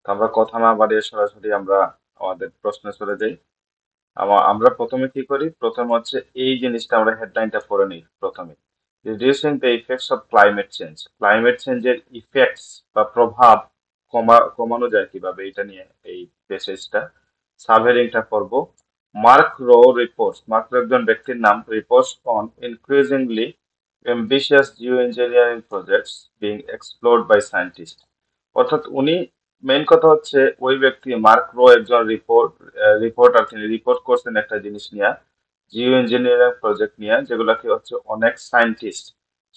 তো আমরা কথা না বাড়িয়ে সরাসরি আমরা আমাদের প্রশ্নে চলে যাই। আমরা প্রথমে কি করি, প্রথমে হচ্ছে এই জিনিসটা আমরা হেডলাইনটা পড়ে নিই প্রথমে। Reducing the effects of climate change, climate চেঞ্জের ইফেক্টস বা প্রভাব কমানো যায় কিভাবে, এটা নিয়ে এই পেসেজটা। সাবহেডিংটা করব Mark Rowe reports, Mark Rowe একজন ব্যক্তির নাম, reports on increasingly ambitious geoengineering projects being explored by scientists। অর্থাৎ উনি, মেইন কথা হচ্ছে ওই ব্যক্তি মার্ক রো একজন রিপোর্টার, তিনি রিপোর্ট করছেন একটা জিনিস নিয়ে, জিও ইঞ্জিনিয়ারিং প্রজেক্ট নিয়ে, যেগুলোকে হচ্ছে অনেক সায়েন্টিস্ট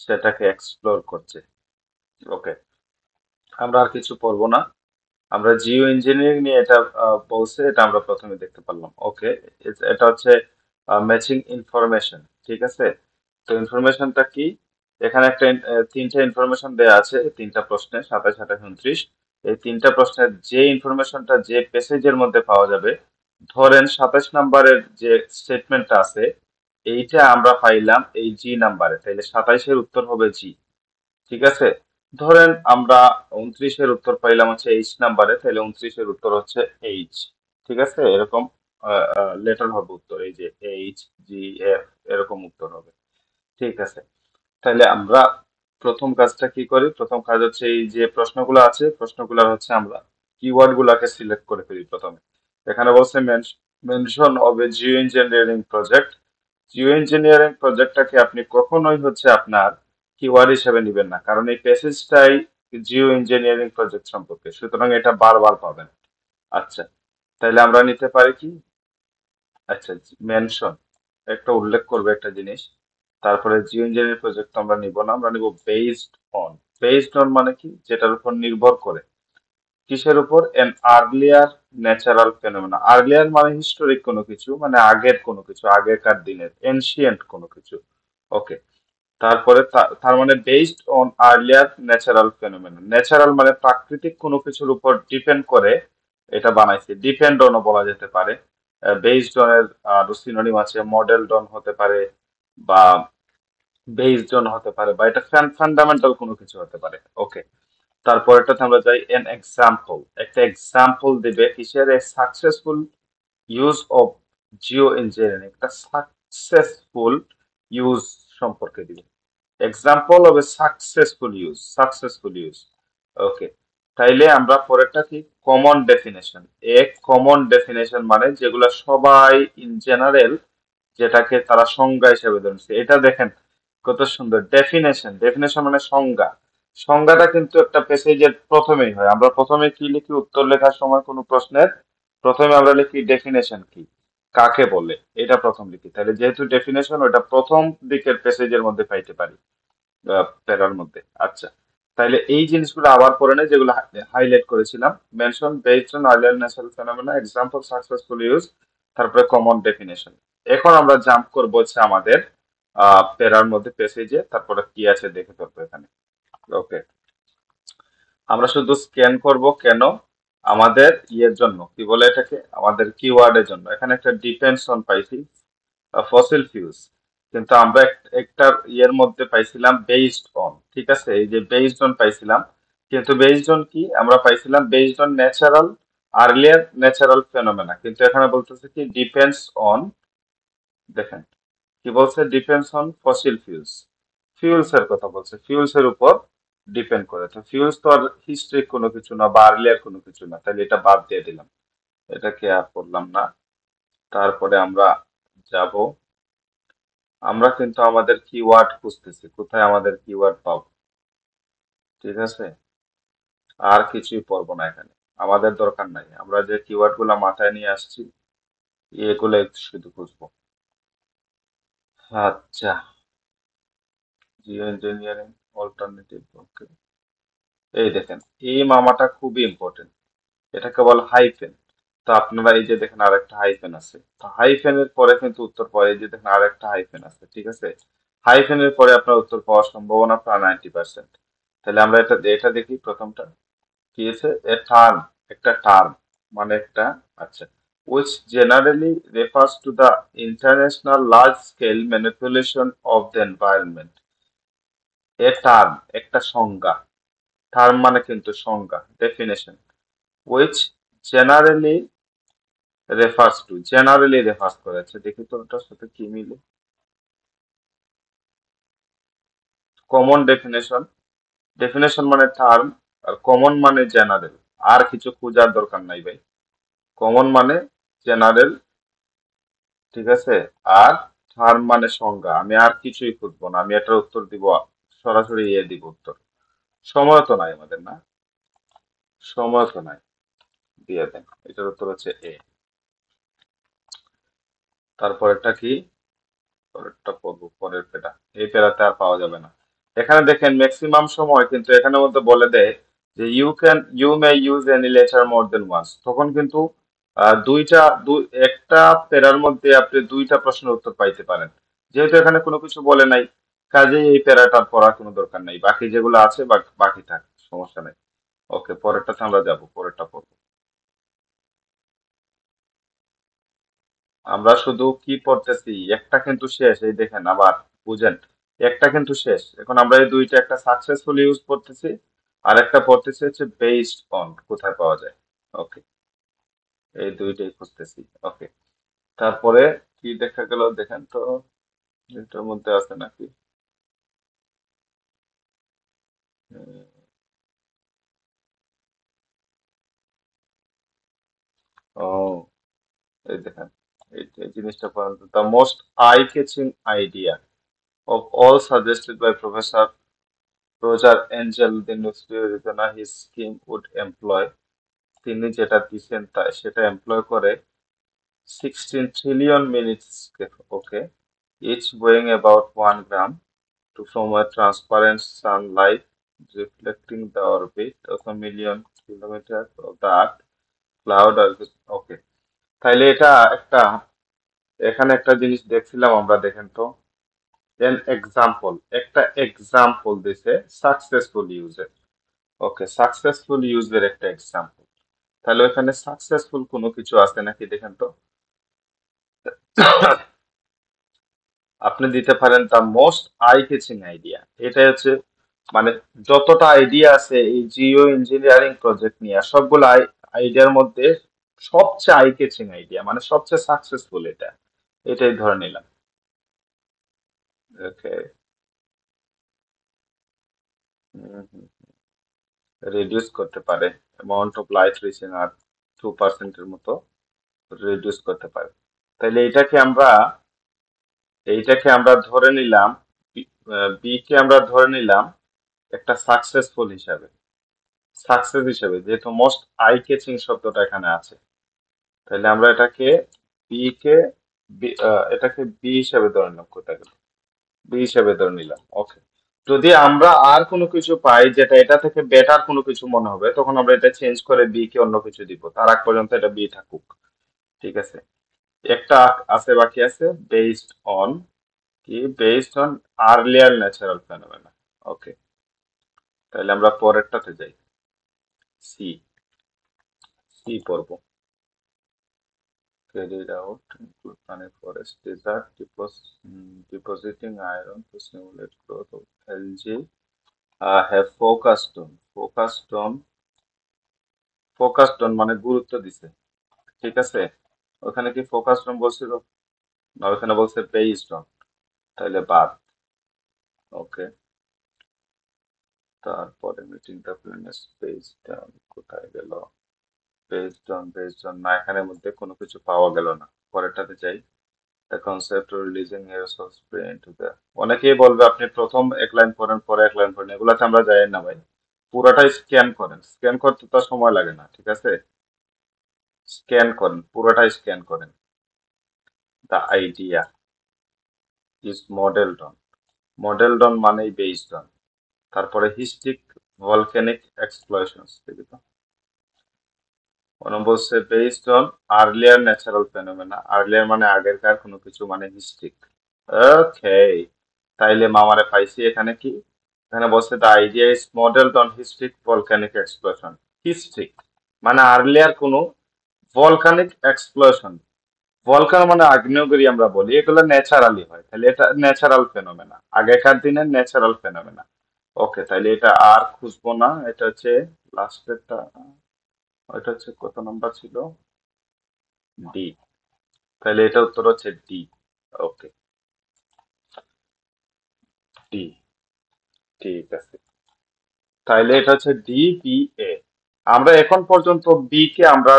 সেটাকে এক্সপ্লোর করছে। ওকে, আমরা আর কিছু পড়বো না, আমরা জিও ইঞ্জিনিয়ারিং নিয়ে এটা বলছে, এটা আমরা প্রথমে দেখতে পারলাম। ওকে, এটা হচ্ছে ম্যাচিং ইনফরমেশন, ঠিক আছে। তো ইনফরমেশনটা কি, এখানে একটা তিনটা ইনফরমেশন দেয়া আছে, তিনটা প্রশ্নে 27, 28, 29। এই তিনটা প্রশ্নের যে ইনফরমেশনটা যে পেসেজের মধ্যে পাওয়া যাবে, ধরেন 27 নাম্বারের যে স্টেটমেন্টটা আছে, এইটা আমরা পাইলাম এই জি নাম্বারে, তাইলে 27-এর উত্তর হবে জি, ঠিক আছে। ধরেন আমরা 29-এর উত্তর পাইলাম হচ্ছে এইচ নাম্বারে, তাহলে 29-এর উত্তর হচ্ছে এইচ, ঠিক আছে। এরকম লেটার হবে উত্তর, এই যে এইচ, জি, এফ, এরকম উত্তর হবে, ঠিক আছে। তাহলে আমরা প্রথম কাজটা কি করি, প্রথম কাজ হচ্ছে এই যে প্রশ্নগুলো আছে, প্রশ্নগুলো হচ্ছে আমরা কিওয়ার্ড গুলাকে সিলেক্ট করে ফেলি প্রথমে। এখানে বলছে mention of a geo engineering project. Geo engineering প্রজেক্টটাকে আপনি কখনোই হচ্ছে আপনার কিওয়ার্ড হিসেবে নেবেন না, কারণ এই প্যাসেজটাই জিও ইঞ্জিনিয়ারিং প্রজেক্ট সম্পর্কে, সুতরাং এটা বারবার পাবেন। আচ্ছা, তাহলে আমরা নিতে পারি কি, আচ্ছা, মেনশন একটা উল্লেখ করবে একটা জিনিস, তারপরে জিও ইঞ্জিনিয়ারিং প্রজেক্ট আমরা নিব না, আমরা নিব বেসড অন। বেসড অন মানে কি, যেটার উপর নির্ভর করে, কিসের উপর, N earlier natural phenomena. Earlier মানে হিস্টোরিক কোনো কিছু, মানে আগের কোনো কিছু, আগেকার দিনের, এনশিয়েন্ট কোনো কিছু। ওকে, তারপরে তার মানে based on earlier natural phenomena, natural মানে প্রাকৃতিক কোনো কিছুর উপর ডিপেন্ড করে এটা বানাইছে, ডিপেন্ড অনও বলা যেতে পারে। বেসড অন এর আরো সিনোনিম আছে, মডেল অন হতে পারে, বা বেসড অন হতে পারে, বা এটা ফান্ডামেন্টাল কোনো কিছু হতে পারে। ওকে, তারপরেরটাতে আমরা যাই, এন এক্সাম্পল, একটা এক্সাম্পল দিবে কিসের, a successful use of Jio engineering, একটা সাকসেসফুল ইউজ সম্পর্কে দিবে, example of a successful use. Okay, তাইলে আমরা পরেরটা কি, কমন ডেফিনেশন। এক কমন ডেফিনেশন মানে যেগুলা সবাই ইন জেনারেল, যেটাকে তারা সংজ্ঞা হিসেবে ধরছে, এটা দেখেন কত সুন্দর ডেফিনেশন। ডেফিনেশন মানে সংজ্ঞা, সংজ্ঞাটা কিন্তু একটা পেসেজের প্রথমেই হয়। আমরা প্রথমে কি লিখি, উত্তর লেখার সময় কোনো প্রশ্নের প্রথমে আমরা লিখি ডেফিনেশন কি, কাকে বলে, এটা প্রথম লিখি। তাহলে যেহেতু ডেফিনেশন, ওটা প্রথম দিকের পেসেজের মধ্যে পাইতে পারি, প্যারার মধ্যে। আচ্ছা, তাইলে এই জিনিসগুলো আবার পড়ে নেই যেগুলো হাইলাইট করেছিলাম, mention based on earlier natural phenomena, example successful use, তারপরে কমন ডেফিনেশন। এখন আমরা জাম্প করবো হচ্ছে আমাদের প্যারার মধ্যে পেসেজে, তারপরে কি আছে দেখে ফেলবো এখানে। ওকে, আমরা শুধু স্ক্যান করব কেন, আমাদের ইয়ের জন্য, কি বলে এটাকে, আমাদের কিওয়ার্ডের জন্য। এখানে একটা ডিপেন্ডস অন পাইছি, ফসিল ফিউলস, কিন্তু আমরা একটা ইয়ের মধ্যে পাইছিলাম বেসড অন, ঠিক আছে, এই যে বেসড অন পাইছিলাম, কিন্তু বেসড অন কি, আমরা পাইছিলাম based on natural, earlier natural phenomena, কিন্তু এখানে বলতেছে কি ডিপেন্ডস অন, দেখেন কি বলছে, depends on fossil fuels, fuels এর কথা বলছে, ফিউলস এর উপর ডিপেন্ড করে। তো ফিউলস তো আর হিস্ট্রিক কোনো কিছু না বা আর্লিয়ার কোনো কিছু না, তাহলে এটা বাদ দিয়ে দিলাম, এটাকে আর করলাম না। তারপরে আমরা যাব, আমরা কিন্তু আমাদের কিওয়ার্ড খুঁজতেছি, কোথায় আমাদের কিওয়ার্ড পাবো, ঠিক আছে। আর কিছুই পড়বো না এখানে, আমাদের দরকার নাই, আমরা যে কিওয়ার্ড গুলা মাথায় নিয়ে আসছি এগুলো শুধু খুঁজবো। আচ্ছা, জিও ইঞ্জিনিয়ারিং অল্টারনেটিভ, ওকে, এই দেখেন, এই মামাটা খুবই ইম্পর্টেন্ট, এটাকে বলে হাইফেন। তো আপনারা এই যে দেখেন আরেকটা হাইফেন আছে, তো হাইফেনের পরে কিন্তু উত্তর পাওয়া, এই যে দেখেন আরেকটা হাইফেন আছে, ঠিক আছে। হাইফেনের পরে আপনার উত্তর পাওয়ার সম্ভাবনা প্রায় 90%। তাহলে আমরা এটা এটা দেখি প্রথমটা কি আছে, এ টার্ম, একটা টার্ম মানে একটা, আচ্ছা, which generally refers to the international large scale manipulation of the environment। A term একটা সংজ্ঞা, টার্ম মানে কিন্তু সংজ্ঞা, ডেফিনেশন, which generally রেফার্স করেছে, দেখি তো ওটার সাথে কি মিলে। কমন ডেফিনেশন, ডেফিনেশন মানে টার্ম, আর কমন মানে জেনারেল। আর কিছু খোঁজার দরকার নাই ভাই, কমন মানে জেনারেল, ঠিক আছে। আর টার্ম মানে সংজ্ঞা। আমি আর কিছুই খুঁজবো না, আমি এটার উত্তর দিব, সরাসরি দিব উত্তর। সময় তো নাই আমাদের, না সময় তো নাই, দিয়ে দেন, এটার উত্তর হচ্ছে এ। তারপরেরটা কি, পরেরটা পড়বো, পরের পেরা, এই পেরাতে আর পাওয়া যাবে না। এখানে দেখেন ম্যাক্সিমাম সময় কিন্তু এখানের মধ্যে বলে দেয় যে you may use any letter more than once, তখন কিন্তু একটা পেরার মধ্যে আপনি দুইটা প্রশ্নের উত্তর পাইতে পারেন। যেহেতু এখানে কোনো কিছু বলে নাই, কাজেই এই প্যারাটা পড়ার কোনো দরকার নাই, বাকি যেগুলো আছে বাকি থাক, সমস্যা নেই। ওকে, পরেরটাতে আমরা যাব, পরেরটা পড়বো। আমরা শুধু কি পড়তেছি, একটা কিন্তু শেষ, এই দেখেন আবার, বুঝেন, একটা কিন্তু শেষ। এখন আমরা এই দুইটা, একটা সাকসেসফুল ইউজ করতেছি, আর একটা পড়তেছি হচ্ছে বেসড অন, কোথায় পাওয়া যায়। ওকে, এই দুইটাই খুঁজতেছি। ওকে, তারপরে কি দেখা গেল দেখেন তো, এটার মধ্যে আছে নাকি। উম, ও, এই দেখেন, এই জিনিসটা পড়েন, the most eye catching idea of all suggested by Professor Roger Angel, the nuclear his scheme would employ, তিনি যেটা দিচ্ছেন সেটা এমপ্লয় করে 16 trillion minutes, okay, each weighing about 1 gram, to form a transparent sunlight reflecting the orbit of a million kilometers of the earth cloud আর, ওকে। তাইলে এটা একটা, এখানে একটা জিনিস দেখছিলাম আমরা, দেখেন তো, এন এক্সাম্পল, একটা এক্সাম্পল দিছে সাকসেসফুল ইউজের। ওকে, সাকসেসফুল ইউজের একটা এক্সাম্পল, তাহলে ওখানে সাকসেসফুল কোনো কিছু আছে নাকি দেখেন তো। আপনি দিতে পারেন the most eye catching idea, এটা হচ্ছে মানে যতটা আইডিয়া আছে এই জিও ইঞ্জিনিয়ারিং প্রজেক্ট নিয়ে, সবগুলো আইডিয়ার মধ্যে সবচেয়ে আই ক্যাচিং আইডিয়া মানে সবচেয়ে সাকসেসফুল এটা, এটাই ধরে নিলাম। ওকে, রিডিউস করতে পারে, অ্যামাউন্ট অফ লাইট রিচিং আর 2% মতো রিডিউস করতে পারে। তাহলে এইটাকে আমরা ধরে নিলাম, বি কে আমরা ধরে নিলাম একটা সাকসেসফুল হিসাবে, সাকসেস হিসাবে, যেহেতু মোস্ট আই ক্যাচিং শব্দটা এখানে আছে। তাহলে আমরা বি কে এটাকে বি হিসাবে ধরে নিলাম, কোথায় গেল, বি হিসাবে ধরে নিলাম। ওকে, যদি আমরা আর কোনো কিছু পাই যেটা এটা থেকে বেটার কোনো কিছু মনে হবে, তখন আমরা এটা চেঞ্জ করে বি কে অন্য কিছু দিব, তার আগ পর্যন্ত এটা বি থাকুক, ঠিক আছে। একটা আছে, বাকি আছে বেসড অন, কি based on earlier natural phenomena. Okay, তাহলে আমরা পরেরটাতে যাই, সি, সি পড়বো। Carried out include Thane forest desert depositing iron to stimulate growth of algae, have focused on মানে গুরুত্ব দিছে, ঠিক আছে। ওখানে কি ফোকাসড অন বলছিল, না ওখানে বলছে বেসড অন, তাহলে বাদ। ওকে, তারপরে meeting the planets based on, কোথায় গেল, বেসড অন না, এখানের মধ্যে কোনো কিছু পাওয়া গেল না, পরেরটাতে যাই। The concept of releasing air source spray into the, অনেকেই বলবে আপনি প্রথম এক লাইন পড়েন পরে এক লাইন পড়েন, এগুলাতে আমরা যাই না ভাই, পুরোটাই স্ক্যান করেন, স্ক্যান করতে তো সময় লাগে না, ঠিক আছে, স্ক্যান করেন, পুরোটাই স্ক্যান করেন। The idea is modelled on মানেই বেসড অন, তারপরে হিস্টিক ভলক্যানিক এক্সপ্লয়েশনস, দেখি তো, বলছে based on earlier natural phenomena, earlier মানে আগেরকার কোনো কিছু মানে হিস্ট্রিক। ওকে, তাইলে মামারে পাইছি। এখানে কি, এখানে বলছে the idea is modelled on historic volcanic explosion. Historic মানে আর্লিয়ার কোনো ভলকানিক এক্সপ্লোশন, ভলকান মানে আগ্নেয়গিরি আমরা বলি, এগুলো ন্যাচারালি হয়, তাহলে এটা ন্যাচারাল ফেনোমেনা, আগেকার দিনের ন্যাচারাল ফেনোমেনা। ওকে, তাইলে এটা আর খুঁজবো না, এটা হচ্ছে লাস্টেরটা, ওইটা হচ্ছে কত নাম্বার ছিল? ডি। তাহলে এটা উত্তর হচ্ছে ডি। ওকে, ডি। ঠিক আছে, তাইলে এটা হচ্ছে ডি বি এ। আমরা এখন পর্যন্ত বি কে আমরা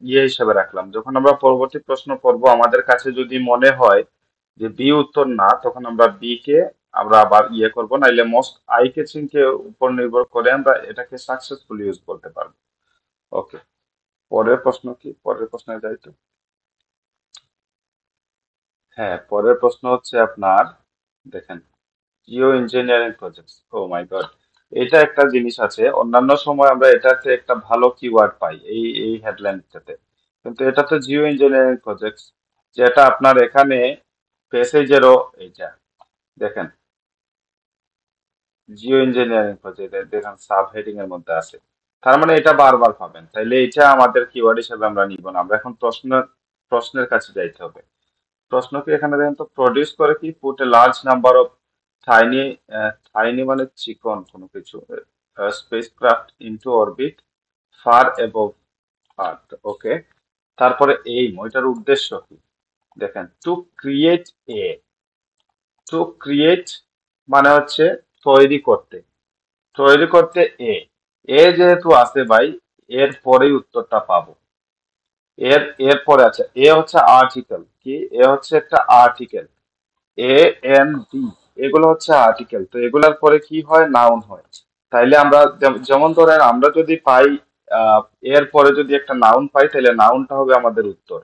ইয়ে হিসেবে রাখলাম। যখন আমরা পরবর্তী প্রশ্ন করব, আমাদের কাছে যদি মনে হয় যে বি উত্তর না, তখন আমরা বি কে আমরা আবার ইয়ে করব, নাইলে মোস্ট আই ক্যাচিং কে উপর নির্ভর করে আমরা এটাকে সাকসেসফুল ইউজ করতে পারবো। ওকে, পরের প্রশ্ন কি? পরের প্রশ্নে যাই তো। হ্যাঁ, পরের প্রশ্ন হচ্ছে আপনার, দেখেন, জিও ইঞ্জিনিয়ারিং প্রজেক্টস। ও মাই গড, এটা একটা জিনিস আছে, অন্যান্য সময় আমরা এটাতে একটা ভালো কিওয়ার্ড পাই এই এই হেডলাইনটাতে, কিন্তু এটা তো জিও ইঞ্জিনিয়ারিং প্রজেক্টস, যেটা আপনার এখানে প্যাসেজেরও এইটা, দেখেন, জিও ইঞ্জিনিয়ারিং প্রজেক্ট দেখেন সাব হেডিং এর মধ্যে আছে। তার মানে এটা বারবার পাবেন, তাইলে এটা আমাদের কিওয়ার্ড হিসেবে আমরা নিব না। আমরা এখন প্রশ্নের কাছে যাইতে হবে। প্রশ্ন কি এখানে দেখেন তো, প্রডিউস করে কি, put a large number of tiny, tiny মানে চিকন কোনো কিছু, spacecraft into orbit far above Earth. Okay, তারপরে এই ওইটার উদ্দেশ্য কি? দেখেন, to create a, to create মানে হচ্ছে তৈরি করতে, তৈরি করতে এ, এ যেহেতু আছে ভাই, এর পরেই উত্তরটা পাবো। এর এর পরে আছে, এ হচ্ছে আর্টিকেল কি, এ হচ্ছে একটা আর্টিকেল, এ এন ডি, এগুলো হচ্ছে আর্টিকেল, তো এগুলার পরে কি হয়, নাউন হয়। তাইলে আমরা যেমন ধরেন আমরা যদি পাই, আহ, এর পরে যদি একটা নাউন পাই, তাহলে নাউনটা হবে আমাদের উত্তর।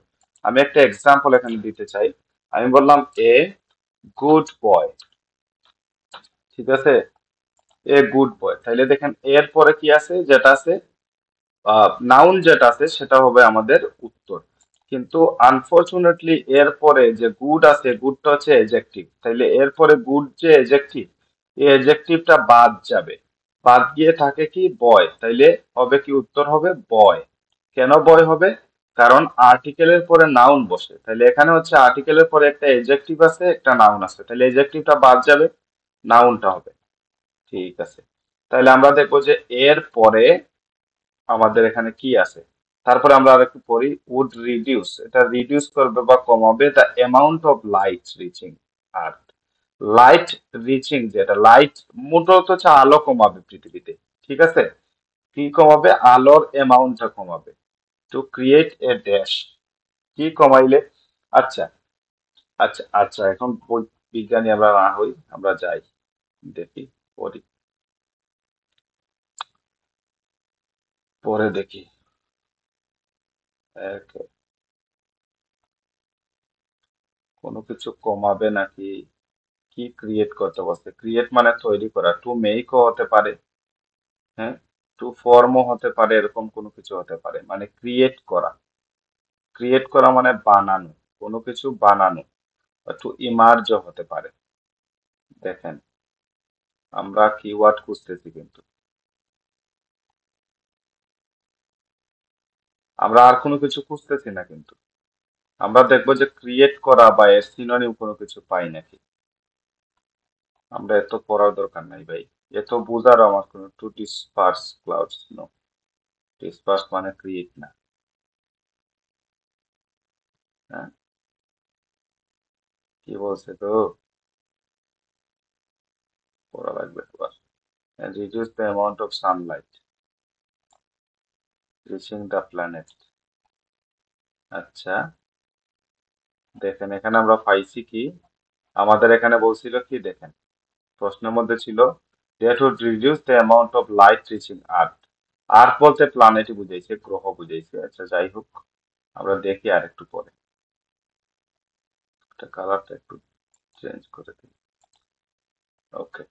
আমি একটা এক্সাম্পল এখানে দিতে চাই। আমি বললাম এ গুড বয়, ঠিক আছে, এ গুড বয়, তাইলে দেখেন এর পরে কি আছে, যেটা আছে নাউন যেটা আছে সেটা হবে আমাদের উত্তর। কিন্তু আনফরচুনেটলি এর পরে যে গুড আছে, গুডটা হচ্ছে এজেক্টিভ, তাইলে এর পরে গুড যে এজেক্টিভ, এই এজেক্টিভটা বাদ যাবে, বাদ গিয়ে থাকে কি, বয়, তাইলে হবে কি, উত্তর হবে বয়। কেন বয় হবে? কারণ আর্টিকেলের পরে নাউন বসে, তাইলে এখানে হচ্ছে আর্টিকেলের পরে একটা এজেক্টিভ আছে, একটা নাউন আছে, তাহলে এজেক্টিভটা বাদ যাবে, নাউনটা হবে। ঠিক আছে, তাহলে আমরা দেখবো যে এর পরে আমাদের এখানে কি আছে। তারপরে আমরা আরেকটু পড়ি, উড রিডিউস, এটা রিডিউস করবে বা কমাবে the amount of light reaching earth. Light reaching, যেটা লাইট মূলত হচ্ছে আলো কমাবে পৃথিবীতে, ঠিক আছে, কি কমাবে, আলোর অ্যামাউন্টটা কমাবে। টু ক্রিয়েট এ ড্যাশ, কি কমাইলে, আচ্ছা, আচ্ছা, আচ্ছা, এখন বিজ্ঞানী আমরা না হই, আমরা যাই দেখি, পড়ি, পরে দেখি। এক- কোনো কিছু কমাবে নাকি, কি ক্রিয়েট করতে বসে, ক্রিয়েট মানে তৈরি করা, টু মেকও হতে পারে, হ্যাঁ, টু ফর্মও হতে পারে, এরকম কোনো কিছু হতে পারে, মানে ক্রিয়েট করা, ক্রিয়েট করা মানে বানানো, কোনো কিছু বানানো, বা টু ইমার্জও হতে পারে। দেখেন, আমরা কিওয়ার্ড খুঁজতেছি, কিন্তু আমরা আর কোনো কিছু খুঁজতেছি না, কিন্তু আমরা দেখবো যে ক্রিয়েট করা বা এর সিনোনিম কোনো কিছু পাই নাকি। আমরা এত পড়ার দরকার নাই ভাই, এত বুঝার আমার কোনো, to disperse clouds, no, disperse মানে ক্রিয়েট না। হ্যাঁ, কি বলছে তো, পড়া লাগবে তো আর। And reduce the amount of sunlight reaching the planet। আচ্ছা, দেখেন এখানে আমরা পাইছি কি, আমাদের এখানে বলছিল কি, দেখেন প্রশ্নের মধ্যে ছিল that would reduce the amount of light reaching earth। আর্থ বলতে প্ল্যানেটই বুঝাইছে, গ্রহ বুঝাইছে। আচ্ছা, যাই হোক, আমরা দেখি আর একটু পরে, এটা কালারটা একটু চেঞ্জ করে দিই। ওকে,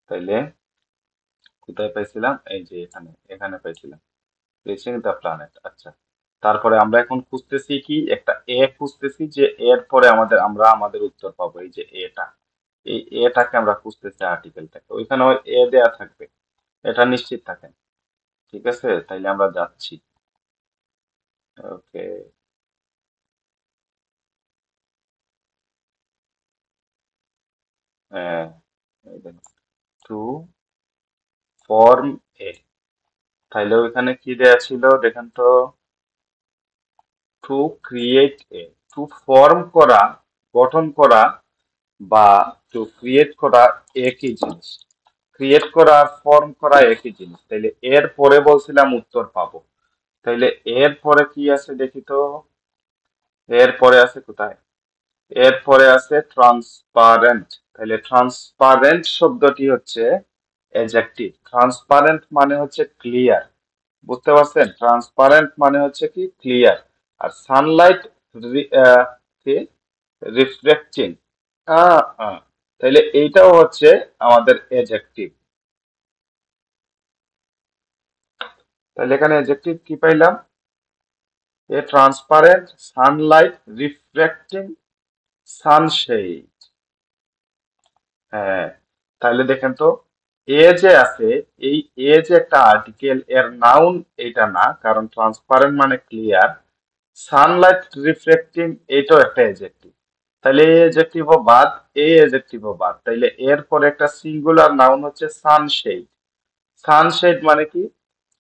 তাইলে কোথায় পাইছিলাম, এই যে এখানে, এখানে পাইছিলাম রিচিং দ্য প্ল্যানেট। আচ্ছা, তারপরে আমরা এখন খুঁজতেছি কি, একটা এ খুঁজতেছি, যে এর পরে আমাদের আমরা আমাদের উত্তর পাবো, এই যে এটা, এই এটাকে আমরা খুঁজতেছি, আর্টিকেলটাকে, ওইখানে ওই এ দেয়া থাকবে, এটা নিশ্চিত থাকেন। ঠিক আছে, তাইলে আমরা যাচ্ছি। ওকে, হ্যাঁ, টু ফর্ম এ, তাইলে ওইখানে কি দেয়া ছিল দেখেন তো, to create a, to form করা, গঠন করা, বা টু ক্রিয়েট করা একই জিনিস। ক্রিয়েট করা আর ফর্ম করা একই জিনিস। তাইলে এর পরে বলছিলাম উত্তর পাবো। তাইলে এর পরে কি আছে দেখি তো, এর পরে আছে কোথায়, এরপরে আছে ট্রান্সপারেন্ট। তাহলে ট্রান্সপারেন্ট শব্দটি হচ্ছে অ্যাডজেক্টিভ। ট্রান্সপারেন্ট মানে হচ্ছে ক্লিয়ার, বুঝতে পারছেন? ট্রান্সপারেন্ট মানে হচ্ছে কি ক্লিয়ার। আর সানলাইট কি রিফ্লেক্টিং, তাহলে এইটাও হচ্ছে আমাদের অ্যাডজেক্টিভ। তাহলে এখানে অ্যাডজেক্টিভ কি পাইলাম, এ ট্রান্সপারেন্ট, সানলাইট রিফ্লেক্টিং, সানশেড। হ্যাঁ, তাহলে দেখেন তো, এ যে আছে, এই এ যে একটা আর্টিকেল, এর নাউন এটা না, কারণ ট্রান্সপারেন্ট মানে ক্লিয়ার। সানলাইট রিফ্লেক্টিং এটাও একটা এডজেক্টিভ। তাহলে এই এডজেক্টিভও বাদ, এই এডজেক্টিভও বাদ। তাইলে এর পরে একটা সিঙ্গুলার নাউন হচ্ছে সানশেড। সানশেড মানে কি,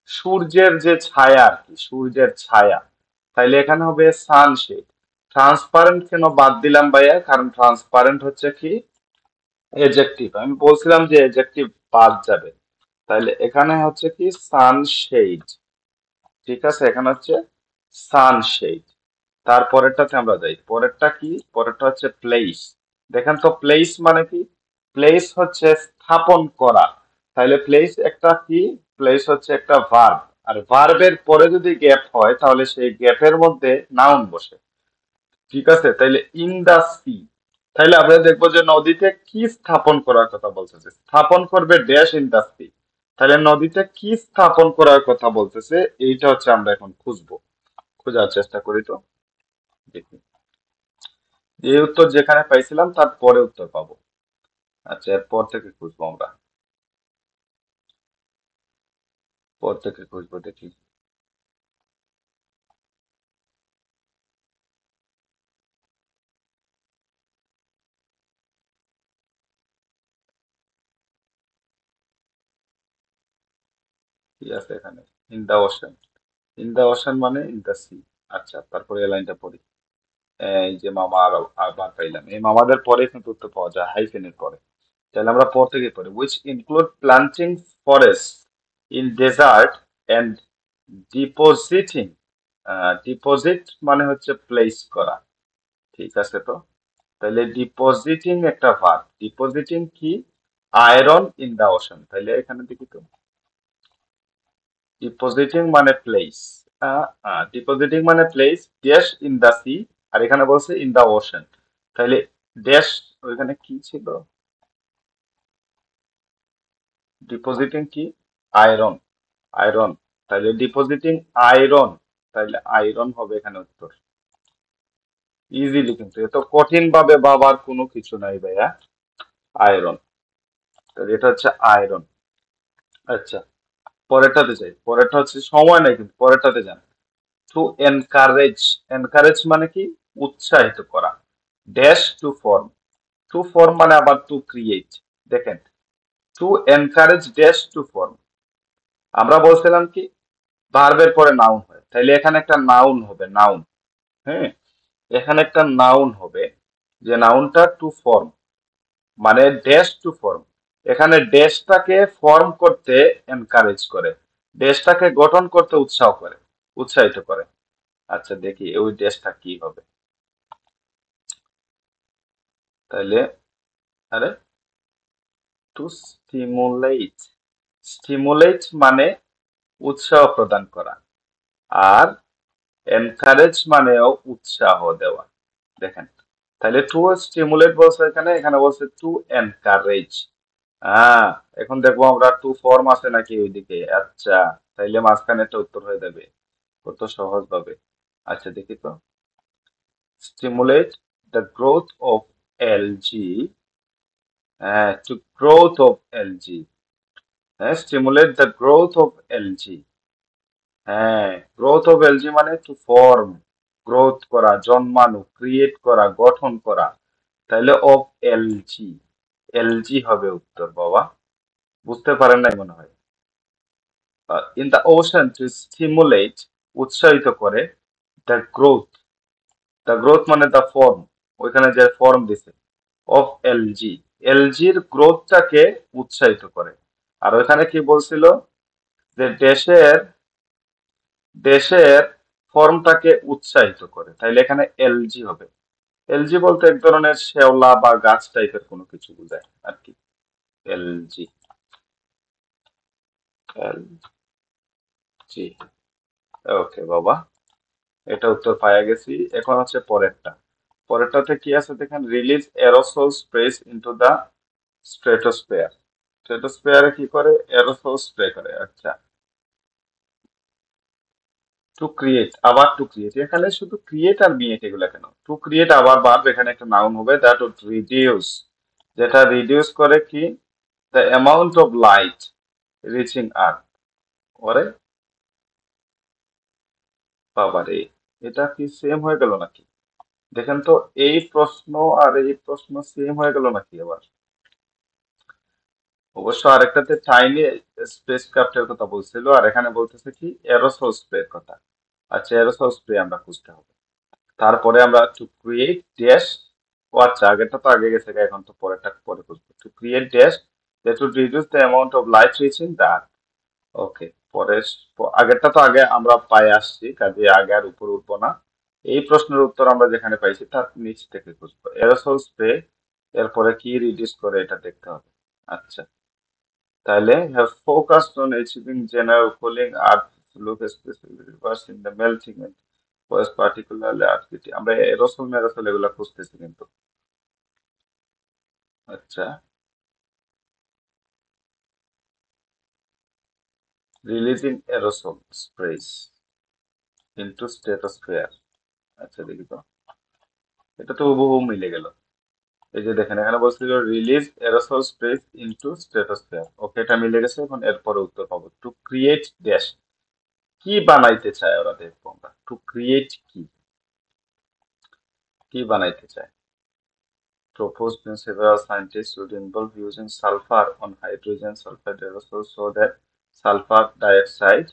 সূর্যের যে ছায়া আর কি, সূর্যের ছায়া। তাইলে এখানে হবে সানশেড। ট্রান্সপারেন্ট কেন বাদ দিলাম ভাইয়া, কারণ ট্রান্সপারেন্ট হচ্ছে কি এডজেক্টিভ, আমি বলছিলাম যে এডজেক্টিভ বাদ যাবে। তাহলে এখানে হচ্ছে কি সানশেড, ঠিক আছে, এখানে হচ্ছে সানশেড। তারপরেরটাতে আমরা যাই, পরেরটা কি, পরেরটা হচ্ছে প্লেস। দেখেন তো প্লেস মানে কি, প্লেস হচ্ছে স্থাপন করা। তাহলে প্লেস একটা কি, প্লেস হচ্ছে একটা ভার্ব। আর ভার্বের পরে যদি গ্যাপ হয় তাহলে সেই গ্যাপের মধ্যে নাউন বসে, ঠিক আছে। তাইলে ইন দা সি, তাইলে আমরা দেখবো যে নদীতে কি স্থাপন করার কথা বলতেছে, স্থাপন করবে ড্যাশ ইন দা সি। তাহলে নদীতে কি স্থাপন করার কথা বলতেছে, এইটা হচ্ছে আমরা এখন খুঁজবো, খোঁজার চেষ্টা করি তো, দেখি। এই উত্তর যেখানে পাইছিলাম তার পরে উত্তর পাবো। আচ্ছা, এরপর থেকে খুঁজবো আমরা, পর থেকে খুঁজবো, দেখি। কি আছে এখানে, in the ocean. In the ocean মানে ইন দা সি। আচ্ছা, তারপরে এই লাইনটা পড়ি। এই যে মামা আবার পাইলাম, এই মামাদের পরে কিন্তু উত্তর পাওয়া যায় হাইফেনের পরে। তাহলে আমরা পর থেকে পড়ি, which include planting forests in desert and depositing। Deposit মানে হচ্ছে প্লেস করা, ঠিক আছে তো। তাহলে ডিপোজিটিং একটা ভার্ব, ডিপোজিটিং কি, আয়রন ইন দা ওশান। তাহলে এখানে দেখি তো, ডিপোজিটিং মানে প্লেস, ডিপোজিটিং মানে place dash in the sea, আর এখানে বলছে ইন দা ওশান। তাহলে ড্যাশ ওইখানে কি ছিল, ডিপোজিটিং কি, আয়রন, আয়রন। তাহলে ডিপোজিটিং আয়রন, তাহলে আয়রন হবে এখানে উত্তর। ইজিলি, কিন্তু এত কঠিন ভাবে ভাবার কোনো কিছু নাই ভাইয়া। আয়রন, তাহলে এটা হচ্ছে আয়রন। আচ্ছা, পরেরটাতে যাই, পরেরটা হচ্ছে সময় নাই কিন্তু, পরেরটাতে যান। টু এনকারেজ, এনকারেজ মানে কি, উৎসাহিত করা, dash to form. To form মানে আবার টু ক্রিয়েট। দেখেন, to encourage dash to form, আমরা বলছিলাম কি ভার্বের পরে নাউন হয়, তাইলে এখানে একটা নাউন হবে, নাউন। হ্যাঁ, এখানে একটা নাউন হবে, যে নাউনটা টু ফর্ম মানে ড্যাশ টু ফর্ম। এখানে ড্যাশটাকে ফর্ম করতে এনকারেজ করে, ড্যাশটাকে গঠন করতে উৎসাহ করে, উৎসাহিত করে। আচ্ছা দেখি ওই ড্যাশটা কি হবে। তাহলে, আরে, টু স্টিমুলেট, স্টিমুলেট মানে উৎসাহ প্রদান করা, আর এনকারেজ মানেও উৎসাহ দেওয়া। দেখেন, তাহলে টু স্টিমুলেট বলছে এখানে, এখানে বলছে টু এনকারেজ। হ্যাঁ, এখন দেখবো আমরা টু ফর্ম আছে নাকি ওইদিকে। আচ্ছা, তাইলে মাঝখানে একটা উত্তর হয়ে যাবে কত সহজ ভাবে। আচ্ছা দেখি তো, stimulate the growth of LG, হ্যাঁ, টু গ্রোথ অফ এলজি, হ্যাঁ, stimulate the growth of LG. হ্যাঁ, গ্রোথ অফ এলজি মানে টু ফর্ম, গ্রোথ করা, জন্মানো, ক্রিয়েট করা, গঠন করা। তাহলে অফ এলজি, এলজি হবে উত্তর বাবা। বুঝতে পারেন নাই মনে হয়। In the ocean two stimulate, উৎসাহিত করে দ্য গ্রোথ, দ্য গ্রোথ মানে দ্য ফর্ম, ওইখানে যে ফর্ম দিছে অফ এলজি, এলজির গ্রোথটাকে উৎসাহিত করে। আর ওইখানে কি বলছিল যে দেশের দেশের ফর্মটাকে উৎসাহিত করে, তাইলে এখানে এলজি হবে। এলজি বলতে এক ধরনের শেওলা বা গাছ টাইপের কোনো কিছু বোঝায় আর কি। LG, LG. ওকে বাবা, এটা উত্তর পাওয়া গেছি। এখন হচ্ছে পরেরটা। পরেরটাতে কি আছে দেখেন, release aerosol sprays into the stratosphere. স্ট্রেটোস্ফিয়ারে কি করে, এরোসল স্প্রে করে। আচ্ছা, টু ক্রিয়েট, আবার টু ক্রিয়েট, এখানে শুধু ক্রিয়েট আর বিয়েট এগুলা কেন? টু ক্রিয়েট আবার ভার্ব, এখানে একটা নাউন হবে, দ্যাট উড রিডিউস, যেটা রিডিউস করে কি, the amount of light reaching Earth. ওরে বাবারে, এটা কি সেম হয়ে গেল নাকি? দেখেন তো, এই প্রশ্ন আর এই প্রশ্ন সেম হয়ে গেল নাকি আবার? অবশ্য আরেকটাতে টাইনি স্পেস ক্রাফটের কথা বলছিল, আর এখানে বলতেছে কি এরোসল স্প্রের কথা। আচ্ছা, এরোসল স্প্রে আমরা খুঁজতে হবে। তারপরে আমরা টু ক্রিয়েট ড্যাশ, ও আচ্ছা আগেরটা তো আগে গেছে, এখন তো পরেরটা পরে খুঁজবো। To create dash that would reduce the amount of light reaching the earth. Okay, পরে আগেরটা তো আগে আমরা পাই আসছি, কাজে আগে আর উপরে উঠবো না। এই প্রশ্নের উত্তর আমরা যেখানে পাইছি তার নিচ থেকে খুঁজবো। এরোসল স্প্রে, এরপরে কি রিডিউস করে এটা দেখতে হবে। আচ্ছা, তাহলে have focused on achieving general cooling earth look especially reverse in the melting and was particularly activity, আমরা এরোসল মেরোসল এগুলা খুঁজতেছি কিন্তু। আচ্ছা, রিলিজিং এরোসল স্প্রেস ইনটু স্ট্রেটোস্ফিয়ার। আচ্ছা দেখি তো, এটা তো হুবহু মিলে গেল। এই যে দেখেন, এখানে বলছিল রিলিজ এরোসল স্প্রেস ইনটু স্ট্রেটোস্ফিয়ার। ওকে, এটা মিলে গেছে। এখন এরপরে উত্তর পাবো, টু ক্রিয়েট ড্যাশ, কি বানাইতে চায় ওরা, দেখবো আমরা। টু ক্রিয়েট কি, কি বানাইতে চায়। Proposed in several scientists would involve using sulfur on hydrogen sulfide aerosols so that sulfur dioxide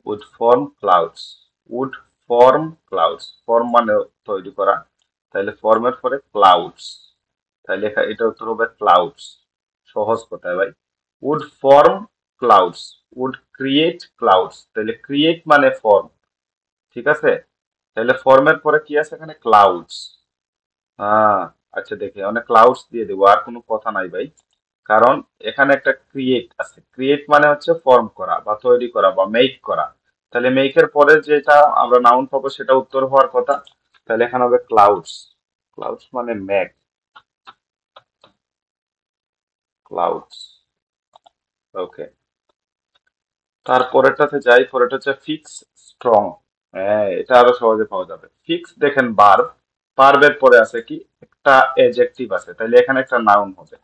would form clouds. Would form clouds. Form মানে তৈরি করা, তাহলে ফর্মের পরে ক্লাউডস, তাহলে এটা উত্তর হবে ক্লাউডস। সহজ কথায় ভাই, would form clouds, would create clouds, তাহলে ক্রিয়েট মানে ফর্ম, ঠিক আছে। তাহলে ফর্মের পরে কি আছে এখানে, ক্লাউডস। হ্যাঁ, আচ্ছা দেখে অনেক ক্লাউডস দিয়ে দেবো, আর কোনো কথা নাই ভাই। কারণ এখানে একটা ক্রিয়েট আছে, ক্রিয়েট মানে হচ্ছে ফর্ম করা বা তৈরি করা বা মেক করা। তাহলে মেকের পরে যেটা আমরা নাউন পাবো সেটা উত্তর হওয়ার কথা। তাহলে এখানে হবে ক্লাউডস। ক্লাউডস মানে মেক, ক্লাউডস। ওকে, তারপরেরটাতে যাই। পরেরটা হচ্ছে ফিক্স স্ট্রং। হ্যাঁ, এটা আরো সহজে পাওয়া যাবে। ফিক্স দেখেন ভার্ব, ভার্বের পরে আছে কি একটা এডজেক্টিভ আছে, তাহলে এখানে একটা নাউন হবে।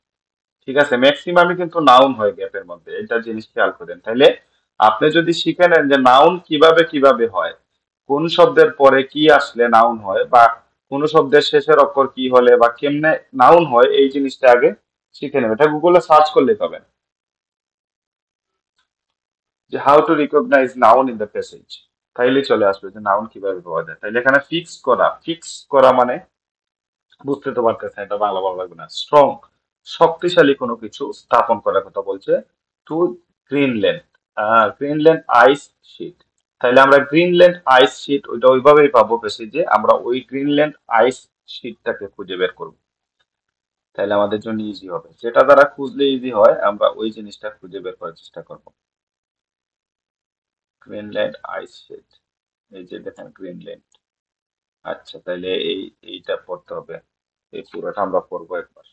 ঠিক আছে, ম্যাক্সিমামই কিন্তু নাউন হয় গ্যাপের মধ্যে, এটা জিনিস খেয়াল করেন। তাইলে আপনি যদি শিখে নেন যে নাউন কিভাবে কিভাবে হয়, কোন শব্দের পরে কি আসলে নাউন হয়, বা কোন শব্দের শেষের অক্ষর কি হলে বা কেমনে নাউন হয়, এই জিনিসটা আগে শিখে নেবেন। এটা গুগলে সার্চ করলে পাবেন যে how to recognise noun in the passage, তাইলে চলে আসবে যে নাউন কিভাবে পাওয়া যায়। তাইলে এখানে ফিক্স করা, ফিক্স করা মানে বুঝতে তো পারতেছেন, এটা বাংলা বলা লাগবে না। স্ট্রং, শক্তিশালী কোনো কিছু স্থাপন করার কথা বলছে। Two Greenland, Greenland ice sheet, তাহলে আমরা গ্রিনল্যান্ড আইস শিট ওইটা ওইভাবেই পাবো বেশি, যে আমরা ওই গ্রিনল্যান্ড আইস শিটটাকে খুঁজে বের করবো। তাহলে আমাদের জন্য ইজি হবে, যেটা দ্বারা খুঁজলে ইজি হয় আমরা ওই জিনিসটা খুঁজে বের করার চেষ্টা করবো। গ্রিনল্যান্ড আইস শিট, এই যে দেখেন গ্রিনল্যান্ড। আচ্ছা, তাহলে এইটা পড়তে হবে, এই পুরোটা আমরা পড়বো একবার।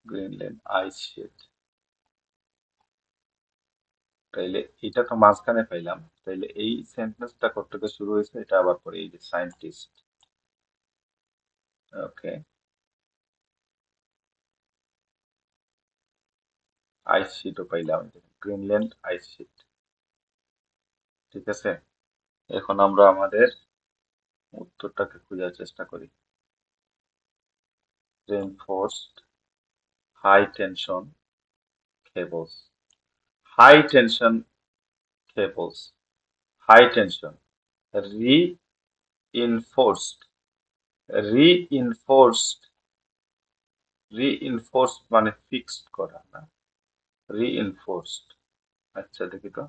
গ্রিনল্যান্ড আইস শিট, তাইলে এটা তো মাঝখানে পাইলাম। তাইলে এই সেন্টেন্সটা থেকে শুরু হয়েছে, এটা আবার পরে এই যে সায়েন্টিস্ট। ওকে, আইস শিটও পাইলাম, গ্রিনল্যান্ড আইস শিট। ঠিক আছে, এখন আমরা আমাদের উত্তরটাকে খোঁজার চেষ্টা করি। Reinforced high tension cables, high tension cables, high tension, reinforced, reinforced, reinforced মানে ফিক্সড করা না, reinforced, আচ্ছা দেখি তো,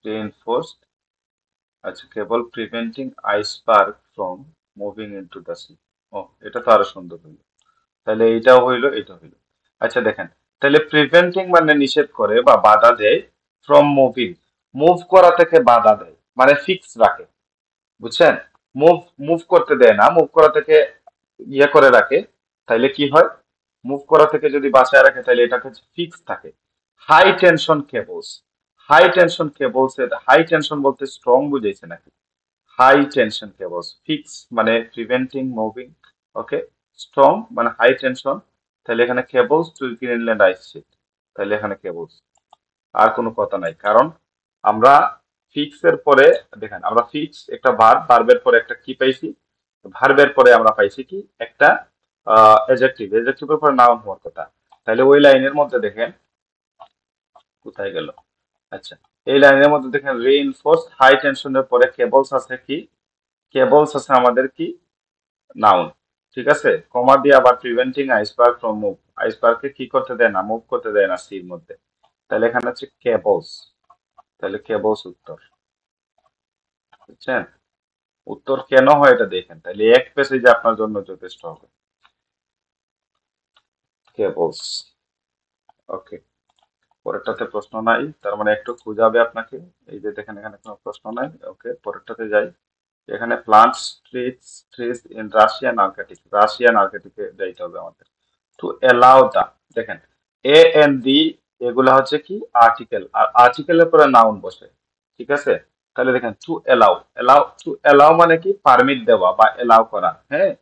reinforced, আচ্ছা cable preventing iceberg from moving into the sea. ও, এটা তো আরো সুন্দর হইলো। তাহলে এইটাও হইলো, এটা হইলো। আচ্ছা দেখেন, তাহলে প্রিভেন্টিং মানে নিষেধ করে বা বাধা দেয়, ফ্রম মুভিং মুভ করা থেকে বাধা দেয়, মানে ফিক্স রাখে, বুঝছেন? মুভ মুভ করতে দেয় না, মুভ করা থেকে ইয়ে করে রাখে। তাইলে কি হয়? মুভ করা থেকে যদি বাঁচায় রাখে তাহলে এটাকে ফিক্স থাকে। High tension cables, high tension cables এর হাই টেনশন বলতে স্ট্রং বুঝাইছে নাকি? হাই টেনশন কেবলস ফিক্স মানে প্রিভেন্টিং মুভিং, ওকে। স্ট্রং মানে হাই টেনশন, তাহলে এখানে cables to Greenland ice sheet, তাহলে এখানে কেবলস, আর কোনো কথা নাই। কারণ আমরা ফিক্স এর পরে, দেখেন আমরা ফিক্স একটা ভার্বের পরে একটা কি পাইছি, ভার্বের পরে আমরা পাইছি কি একটা এডজেক্টিভ, এডজেক্টিভের পরে নাউন হওয়ার কথা। তাহলে ওই লাইনের মধ্যে দেখেন কোথায় গেল, আচ্ছা এই লাইনের মধ্যে দেখেন রিইনফোর্স হাই টেনশনের পরে কেবলস আছে কি, কেবলস আছে আমাদের কি নাউন, ঠিক আছে। কমা দিয়ে আবার প্রিভেন্টিং আইসবার্গ ফ্রম মুভ, আইসবার্গকে কি করতে দেয় না, মুভ করতে দেয় না সির মধ্যে, তাহলে এখানে হচ্ছে কেবলস, তাহলে কেবলস উত্তর, বুঝছেন? উত্তর কেন হয় এটা দেখেন, তাহলে এক পেজে আপনার জন্য যথেষ্ট হবে, কেবলস, ওকে। পরেরটাতে প্রশ্ন নাই, তার মানে একটু খুঁজাবে আপনাকে। এই যে দেখেন এখানে কোনো প্রশ্ন নাই, ওকে পরেরটাতে যাই। এখানে plant trees, trees in Russian Arctic, Russian আর্কটিকে যাইতে হবে আমাদের। টু এলাও দা, দেখেন এ এন ডি এগুলা হচ্ছে কি আর্টিকেল, আর আর্টিকেলের পরে নাউন বসে, ঠিক আছে। তাহলে দেখেন to allow, allow to allow মানে কি পারমিট দেওয়া বা এলাও করা, হ্যাঁ।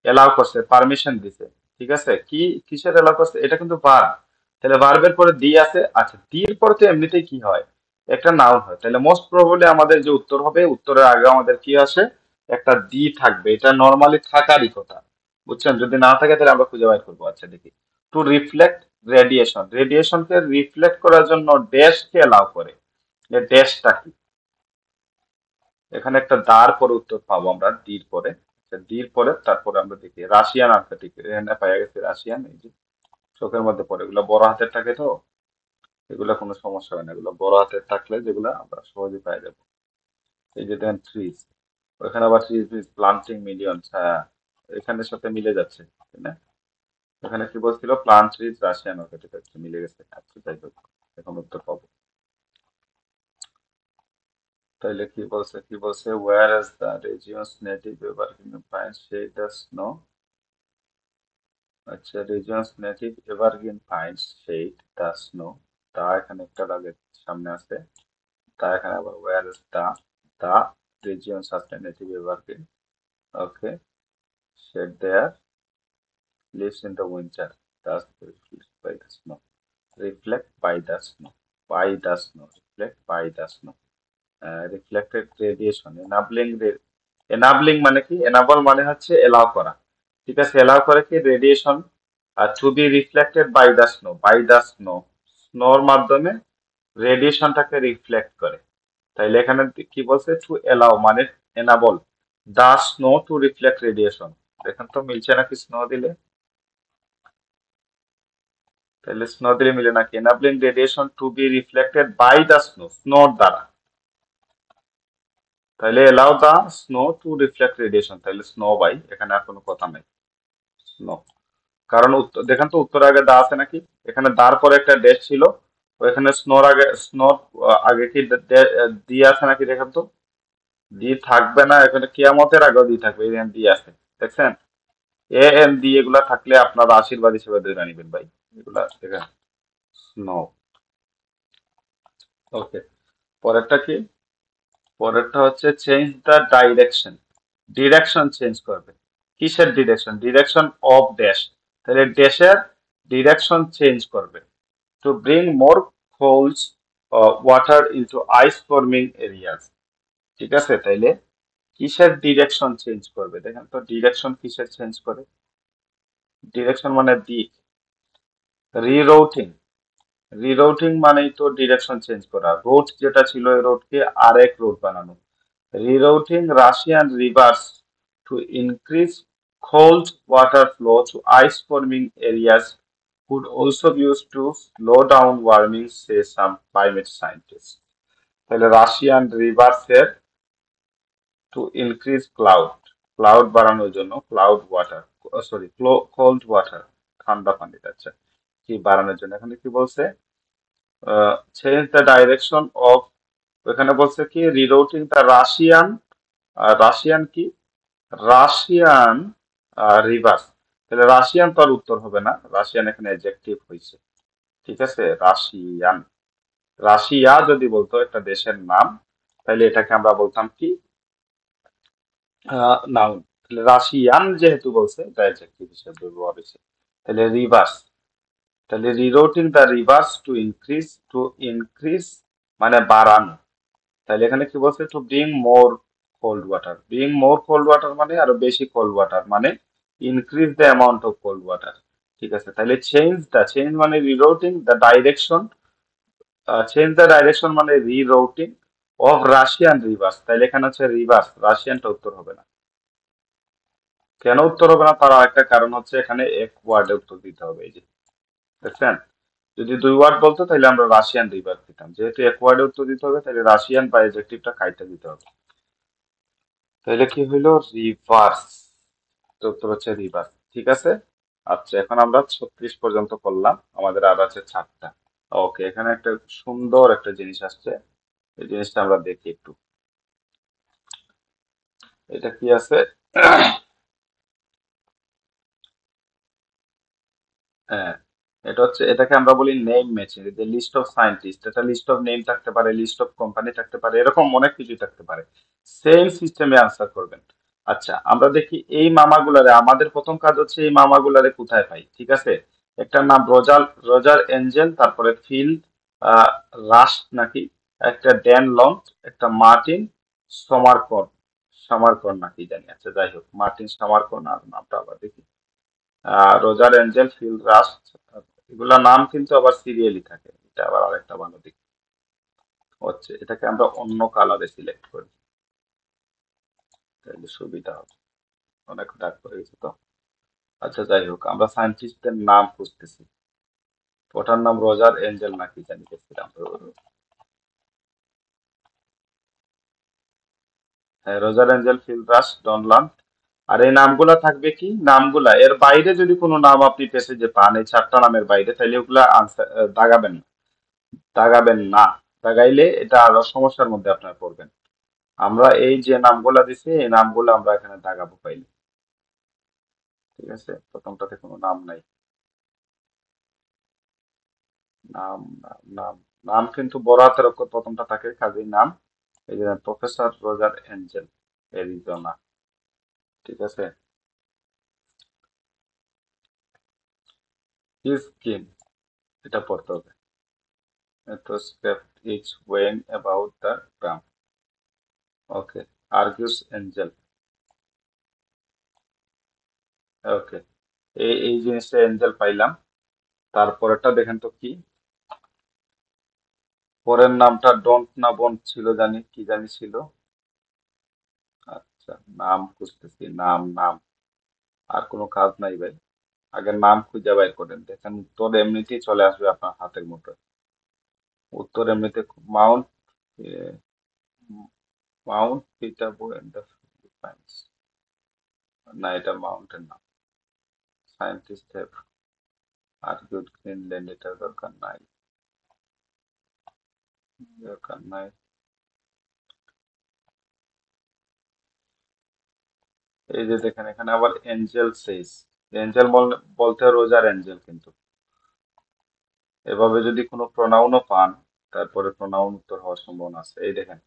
এলাও করছে, পারমিশন দিছে, ঠিক আছে। কি কিসের এলাও করছে, এটা কিন্তু ভার্ব, তাহলে ভার্বের পরে দি আছে, আচ্ছা দির পরে তো এমনিতেই কি হয়, একটা নাউন হয়, তাহলে মোস্ট প্রবাবলি আমাদের যে উত্তর হবে, উত্তরের আগে আমাদের কি আসে, একটা দি থাকবে, এটা নর্মালি থাকারই কথা, বুঝছেন? যদি না থাকে তাহলে আমরা খুঁজে বের করবো। আচ্ছা দেখি, টু রিফ্লেক্ট রেডিয়েশন, রেডিয়েশনকে রিফ্লেক্ট করার জন্য ড্যাশকে এলাও করে, এই ড্যাশটা কি, এখানে একটা দার পরে উত্তর পাবো আমরা, দির পরে, আচ্ছা, দির পরে তারপরে আমরা দেখি রাশিয়ান আর্কটিক, এখানে পাওয়া গেছে রাশিয়ান, এই যে চোখের মধ্যে পড়ে, এগুলো বড় হাতের থাকে তো, এগুলো কোনো সমস্যা হয় না, এগুলো বড় হাতের থাকলে যেগুলো আমরা সহজে পাই যাবো। এই যে দেখেন ট্রিজ, ওখানে আবার ট্রিজ ইজ প্লান্টিং মিলিয়নস, হ্যাঁ এখানের সাথে মিলে যাচ্ছে, তাই না? এখানে কি বলছিল, প্লান্ট ট্রিজ রাশিয়ান আর্কটিক, আচ্ছা মিলে গেছে, আচ্ছা যাই হোক, এখন উত্তর পাবো। তাইলে কি বলছে, কি বলছে, where as the regions native evergreen pine shade the snow, আচ্ছা regions native evergreen pine shade the snow, তা এখানে একটা দাগের সামনে আছে, তা এখানে আবার ওয়ার ইজ দা রিজিয়নস আছে native evergreen, okay, shed their leaves in the winter, thus reflect by the snow, reflect by the snow, by the snow, reflect by the snow, reflected radiation, enabling মানে কি, enable মানে হচ্ছে allow করা, ঠিক আছে। Allow করে কি radiation, আর to be reflected by the snow, by the snow, স্নোর মাধ্যমে রেডিয়েশনটাকে রিফ্লেক্ট করে। তাইলে এখানে কি বলছে, টু এলাও মানে enable the snow to reflect radiation, দেখেন তো মিলছে নাকি স্নো দিলে, তাহলে স্নো দিলে মিলে নাকি, enabling radiation to be reflected by the snow, স্নোর দ্বারা, তাহলে allow the snow to reflect radiation, তাহলে স্নো বাই, এখানে আর কোনো কথা নাই, স্নো। কারণ উত্তর দেখেন তো, উত্তর আগে দা আছে নাকি, এখানে দার পরে একটা ড্যাশ ছিল, ওইখানে স্নোর আগে, স্নোর আগে কি দি আছে নাকি দেখেন তো, দি থাকবে না, এখানে কিয়ামতের আগেও দি থাকবে, এখানে দি আছে, দেখছেন? এ এন দি এগুলা থাকলে আপনারা আশীর্বাদ হিসেবে ধরে নিবেন ভাই, এগুলা দেখেন, স্নো, ওকে। পরেরটা কি, পরেরটা হচ্ছে change the direction, direction change করবে, কিসের ডিরেকশন, ডিরেকশন অফ ড্যাশ, তাহলে ড্যাশের ডিরেকশন চেঞ্জ করবে, to bring more cold water into ice forming areas, ঠিক আছে। তাইলে কিসের ডিরেকশন চেঞ্জ করবে, দেখেন তো ডিরেকশন কিসের চেঞ্জ করে, ডিরেকশন মানে দিক, রিরুটিং, রিরুটিং মানেই তো ডিরেকশন চেঞ্জ করা, রুট যেটা ছিল এই রুটকে আরেক রুট বানানো। Rerouting Russian rivers to increase cold water flow to ice-forming areas could also be used to slow down warming, say some climate scientists. তাহলে রাশিয়ান রিভার্সের টু ইনক্রিজ ক্লাউড বাড়ানোর জন্য cloud water, sorry cold water, ঠান্ডা পানি, আচ্ছা, কি বাড়ানোর জন্য এখানে কি বলছে, চেঞ্জ দ্য ডাইরেকশন অফ, এখানে বলছে কি রিরুটিং দ্য রাশিয়ান, রাশিয়ান কি, রাশিয়ান রিভার্স, তাহলে রাশিয়ান তো আর উত্তর হবে না, রাশিয়ান এখানে অ্যাডজেক্টিভ হয়েছে, ঠিক আছে, রাশিয়ান, রাশিয়া যদি বলতো একটা দেশের নাম, তাহলে এটাকে আমরা বলতাম কি, নাউন। তাহলে রাশিয়ান যেহেতু বলছে এটা অ্যাডজেক্টিভ হিসেবে ব্যবহার হয়েছে। তাহলে রিভার্স, তাহলে rerouting the rivers to increase মানে বাড়ানো, তাহলে এখানে কি বলছে to bring more cold water, bring more cold water মানে আরো বেশি কোল্ড ওয়াটার, মানে increase the amount of cold water, ঠিক আছে। তাহলে চেঞ্জ মানে rerouting the direction, change the direction মানে রিরোটিং অফ রাশিয়ান রিভার্স, তাহলে এখানে হচ্ছে রিভার্স, রাশিয়ানটা উত্তর হবে না। কেন উত্তর হবে না, তার একটা কারণ হচ্ছে এখানে এক ওয়ার্ডে উত্তর দিতে হবে, এই যে দেখছেন, যদি দুই ওয়ার্ড বলতো তাহলে আমরা রাশিয়ান রিভার দিতাম, যেহেতু এক ওয়ার্ডে উত্তর দিতে হবে তাহলে রাশিয়ান বা এডজেক্টিভটা কাইটা দিতে হবে। তাহলে কি হইলো, রিভার্স, তো উত্তর হচ্ছে রিভার্স, ঠিক আছে। আচ্ছা, এখন আমরা 36 পর্যন্ত করলাম, আমাদের আর আছে 4টা। ওকে, এখানে একটা সুন্দর একটা জিনিস আসছে, এই জিনিসটা আমরা দেখি একটু, এটা কি আছে। হ্যাঁ, এটা হচ্ছে, এটাকে আমরা বলি নেম ম্যাচিং, যে লিস্ট অফ সায়েন্টিস্ট, এটা লিস্ট অফ নেম থাকতে পারে, লিস্ট অফ কোম্পানি থাকতে পারে, এরকম অনেক কিছু থাকতে পারে, সেম সিস্টেমে আনসার করবেন। আচ্ছা, আমরা দেখি এই মামাগুলারে, আমাদের প্রথম কাজ হচ্ছে এই মামাগুলারে কোথায় পাই, ঠিক আছে। একটা নাম রোজার, রোজার এঞ্জেল, তারপরে ফিল আহ রাশ নাকি, একটা ড্যান লং, একটা মার্টিন সমারকন, সমারকন নাকি জানি, আচ্ছা যাই হোক, মার্টিন সমারকন, আর নামটা আবার দেখি, রোজার এঞ্জেল, ফিল রাস্ট, এগুলা নাম কিন্তু আবার সিরিয়ালি থাকে, এটা আবার আরেকটা ভালো দিক হচ্ছে, এটাকে আমরা অন্য কালারে সিলেক্ট করি, তাহলে সুবিধা হবে, অনেক ডাক পড়ে গেছে তো। আচ্ছা যাই হোক, আমরা সায়েন্টিস্টের নাম খুঁজতেছি, ওটার নাম রোজার এঞ্জেল নাকি জানি গেছিলাম, হ্যাঁ, রোজার এঞ্জেল, ফিল রাস্ট, ডনলান, আর এই নামগুলা থাকবে কি, নামগুলা এর বাইরে যদি কোনো নাম আপনি পেসেজে পান এই 4টা নামের বাইরে, তাহলে ওগুলা আনসার দাগাবেন না, দাগাবেন না, দাগাইলে এটা আরো সমস্যার মধ্যে আপনার পড়বেন। আমরা এই যে নামগুলা দিছি এই নামগুলো আমরা এখানে দাগাবো পাইলে, ঠিক আছে, প্রথমটাতে কোনো নাম নাই, নাম নাম নাম, নাম কিন্তু বড় হাতের অক্ষর প্রথমটা থাকে, কাজেই নাম, এই যে প্রফেসর রোজার এঞ্জেল, এরিজোনা, ঠিক আছে। হিজ কিন, এটা পড়তে হবে, মেট্রোস্কেপ ইজ ওয়েং অ্যাবাউট দ্য গ্রাম, ওকে, আর্গুস এঞ্জেল, ওকে, এই জিনিসটা এঞ্জেল পাইলাম। তারপরেরটা দেখেন তো কি, পরের নামটা ডোন্ট না বন্ট ছিল জানি, কি জানি ছিল, আচ্ছা, নাম খুঁজতেছি, নাম নাম, আর কোনো কাজ নাই ভাই, আগে নাম খুঁজে বাইর করেন, দেখেন উত্তর এমনিতেই চলে আসবে আপনার হাতের মুঠোয়, উত্তর এমনিতে mount, mount Pinatubo and the Philippines, না এটা মাউন্টেন না, সায়েন্টিস্ট হ্যাভ আর্গুড গ্রিনল্যান্ড, এটা দরকার নাই, দরকার নাই, এই যে দেখেন এখানে আবার এঞ্জেল সেইস, এঞ্জেল বলতে রোজার এঞ্জেল, কিন্তু এভাবে যদি কোনো প্রোনাউনও পান তারপরে প্রোনাউন উত্তর হওয়ার সম্ভাবনা আছে, এই দেখেন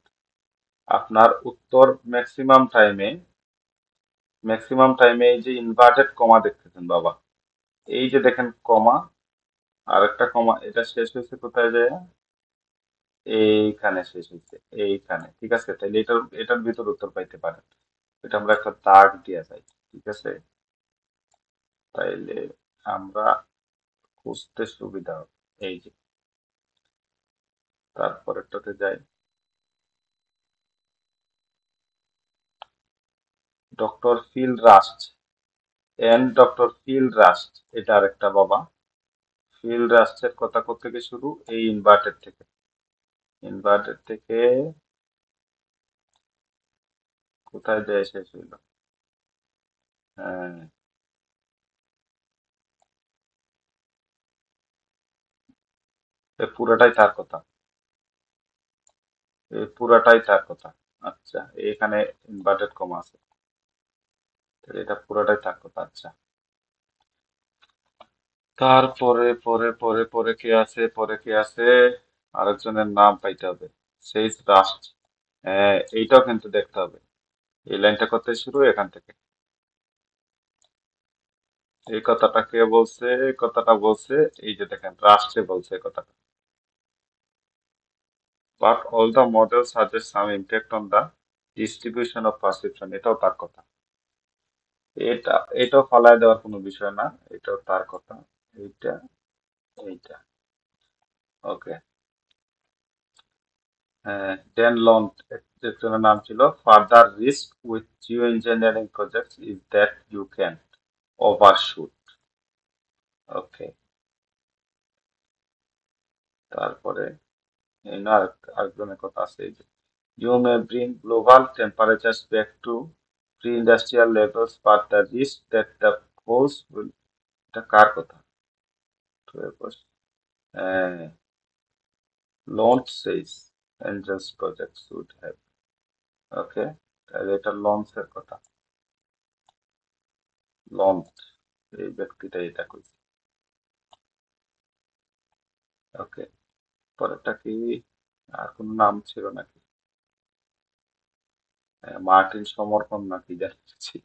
আপনার উত্তর ম্যাক্সিমাম টাইমে এই যে ইনভার্টেড কমা দেখতেছেন বাবা, এই যে দেখেন কমা, আর একটা কমা, এটা শেষ হয়েছে কোথায় যায়, এইখানে শেষ হয়েছে, এইখানে, ঠিক আছে, তাহলে এটার ভিতর উত্তর পাইতে পারেন, এটা আমরা একটা দাগ দিয়ে যাই, ঠিক আছে। তাইলে আমরা খুঁজতে সুবিধা হবে। এই যে তারপরেরটাতে যাই, doctor Phil Rust and doctor Phil Rust, এটা আরেকটা বাবা। ফিল রাস্টের কথা থেকে শুরু, এই ইনভার্টেড থেকে, ইনভার্টেড থেকে কোথায় যায় শেষ হইল? হ্যাঁ, এ পুরাটাই তার কথা, এ পুরাটাই তার কথা। আচ্ছা, এখানে ইনভার্টেড কমা আছে, তাহলে এটা পুরাটাই তার কথা। আচ্ছা, তারপরে পরে পরে পরে কে আছে, পরে কে আছে, আরেকজনের নাম পাইতে হবে, সেই রাস্ট। হ্যাঁ, এইটাও কিন্তু দেখতে হবে, এই লাইনটা করতে শুরু এখান থেকে। এই কথাটা কে বলছে, এই কথাটা বলছে, এই যে দেখেন রাষ্ট্রে বলছে এই কথাটা। But all the model suggest some impact on the distribution of perception, এটাও তার কথা। এটা, এটাও ফালায় দেওয়ার কোনো বিষয় না, এটাও তার কথা। এইটা, এইটা, ওকে। ড্যান লন্ড একজনের নাম ছিল, further risk with Jio engineering projects is that you can overshoot. Okay, তারপরে এই না আরেকজনের কথা আছে, এই যে you may bring global temperatures back to pre industrial levels but the risk that the pose will, এটা কার কথা? লঞ্চ says Angel's project should have, okay, তাহলে এটা লঞ্চের কথা। লঞ্চ, এই ব্যক্তিটা এটা কইছে। ওকে, পরেরটা কি? আর কোনো নাম ছিল নাকি? মার্টিন সমর্পণ নাকি জানি ছিল।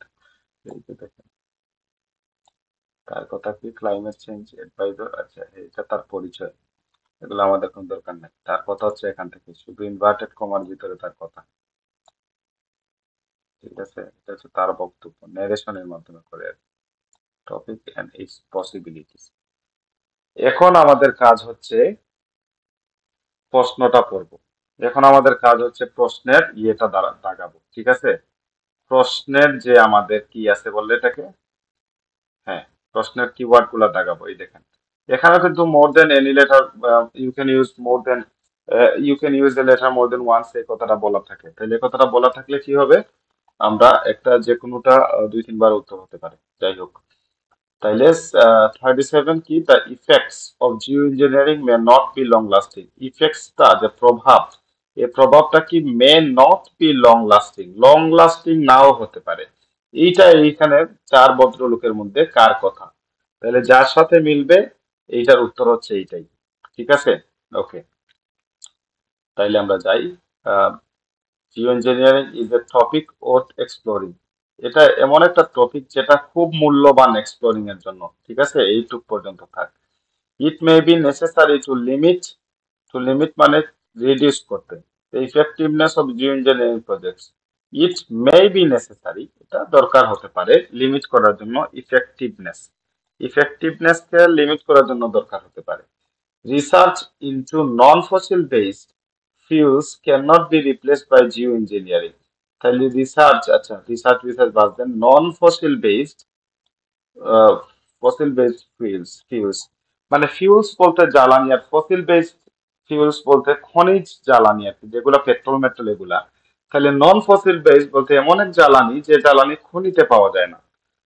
এই যে দেখেন, তার কথা কি? Climate change adviser. আচ্ছা, এটা তার পরিচয়, এগুলো আমাদের কোনো দরকার নেই। তার কথা হচ্ছে এখান থেকে, শুধু ইনভার্টেড কমার ভিতরে তার কথা। ঠিক আছে, এটা হচ্ছে তার বক্তব্য, ন্যারেশনের মাধ্যমে করে। Topic and its possibilities. এখন আমাদের কাজ হচ্ছে প্রশ্নটা পড়বো। এখন আমাদের কাজ হচ্ছে প্রশ্নের ইয়েটা দ্বারা দাগাবো, ঠিক আছে? প্রশ্নের যে আমাদের কি আছে বললে এটাকে, হ্যাঁ, প্রশ্নের কিওয়ার্ড গুলা দাগাবো। এই দেখেন, এখানে কিন্তু more than any letter, you can use more than, you can use a letter more than once, এই কথাটা বলা থাকে। তাহলে এই কথাটা বলা থাকলে কি হবে, আমরা একটা যে কোনোটা দুই তিনবার উত্তর হতে পারে। যাই হোক, তাইলে 37 কি, the effects of Jio engineering may not be long lasting. ইফেক্টসটা যে প্রভাব, এই প্রভাবটা কি may not be long lasting, long lasting নাও হতে পারে। এইটা এইখানে চার ভদ্রলোকের মধ্যে কার কথা? তাহলে যার সাথে মিলবে এইটার উত্তর হচ্ছে এইটাই, ঠিক আছে? ওকে, তাইলে আমরা যাই। Jio engineering is a topic worth exploring, এটা এমন একটা টপিক যেটা খুব মূল্যবান এক্সপ্লোরিং এর জন্য, ঠিক আছে? এইটুক পর্যন্ত থাক। It may be necessary to limit মানে রিডিউস করতে the effectiveness of geoengineering projects. It may be necessary, এটা দরকার হতে পারে লিমিট করার জন্য, ইফেক্টিভনেস, ইফেক্টিভনেসকে লিমিট করার জন্য দরকার হতে পারে। Research into non fossil based fuels cannot be replaced by geoengineering. তাহলে রিসার্চ, আচ্ছা রিসার্চ রিসার্চ বাদ দেন, non fossil based, fossil based fuels মানে ফিউলস বলতে জ্বালানি, আর ফসিল বেসড ফিউলস বলতে খনিজ জ্বালানি আর কি, যেগুলো পেট্রোল মেট্রোল এগুলা। তাহলে নন ফসিল বেসড বলতে এমন এক জ্বালানি যে জ্বালানি খনিতে পাওয়া যায় না।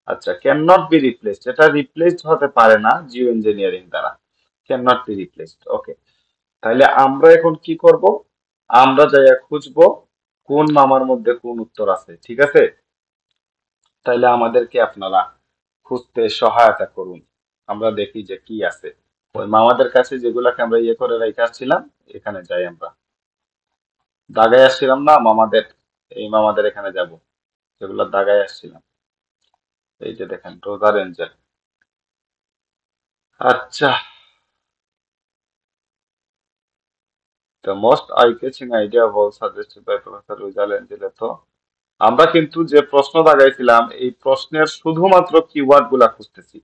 আচ্ছা, ক্যান নট বি রিপ্লেসড, এটা রিপ্লেসড হতে পারে না জিও ইঞ্জিনিয়ারিং দ্বারা, ক্যান নট বি রিপ্লেসড। ওকে, তাহলে আমরা এখন কি করব, আমরা যাইয়া খুঁজবো কোন মামার মধ্যে কোন উত্তর আছে, ঠিক আছে? তাইলে আমাদেরকে আপনারা খুঁজতে সহায়তা করুন, আমরা দেখি যে কি আছে ওই মামাদের কাছে, যেগুলাকে আমরা ইয়ে করে রেখে আসছিলাম। এখানে যাই, আমরা দাগায় আসছিলাম না মামাদের, এই মামাদের এখানে যাব, যেগুলো দাগায় আসছিলাম। এই যে দেখেন, রোজার এঞ্জেল। আচ্ছা, the most eye catching idea was suggested by professor Roger Angel. তো আমরা কিন্তু যে প্রশ্ন দাগাইছিলাম, এই প্রশ্নের শুধুমাত্র কিওয়ার্ড গুলা খুঁজতেছি।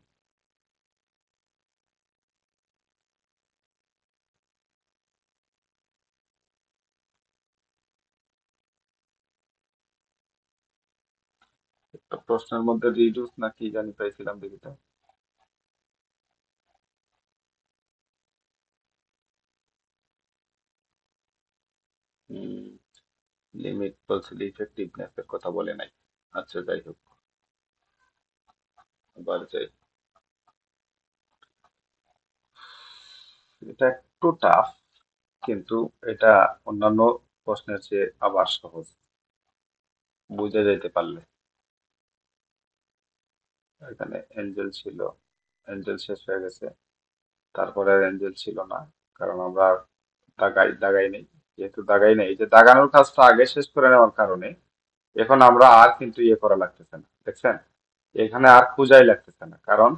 একটা প্রশ্নের মধ্যে রিডিউস না কি জানি পাইছিলাম, দেখি তো। লিমিট বলছিল, ইফেক্টিভনেস এর কথা বলে নাই। আচ্ছা যাই হোক, আবার যাই। এটা একটু টাফ, কিন্তু এটা অন্যান্য প্রশ্নের চেয়ে আবার সহজ, বুঝে যেতে পারলে। এখানে এঞ্জেল ছিল, এঞ্জেল শেষ হয়ে গেছে, তারপরে আর এঞ্জেল ছিল না, কারণ আমরা আর দাগাই নেই। যেহেতু দাগাই নেই, এই যে দাগানোর কাজটা আগে শেষ করে নেওয়ার কারণে এখন আমরা আর কিন্তু ইয়ে করা লাগতেছে না, দেখছেন? এখানে আর খুঁজাই লাগতেছে না, কারণ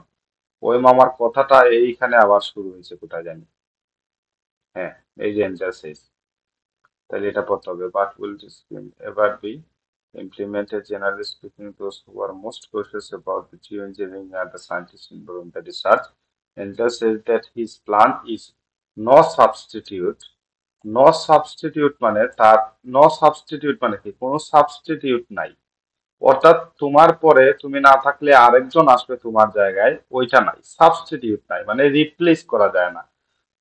ওই মামার কথাটা এইখানে আবার শুরু হয়েছে কোথায় জানি। হ্যাঁ, এই যে এঞ্জেল শেষ, তাহলে এটা পড়তে হবে। But will this scheme ever be implemented? Generally speaking, those who are most cautious about the geoengineering are the scientists involved in the research. Angel says that his plan is no substitute. No substitute মানে তার, no substitute মানে কি, কোনো substitute নাই। অর্থাৎ তোমার পরে তুমি না থাকলে আরেকজন আসবে তোমার জায়গায়, ওইটা নাই, সাবস্টিটিউট নাই, মানে রিপ্লেস করা যায় না।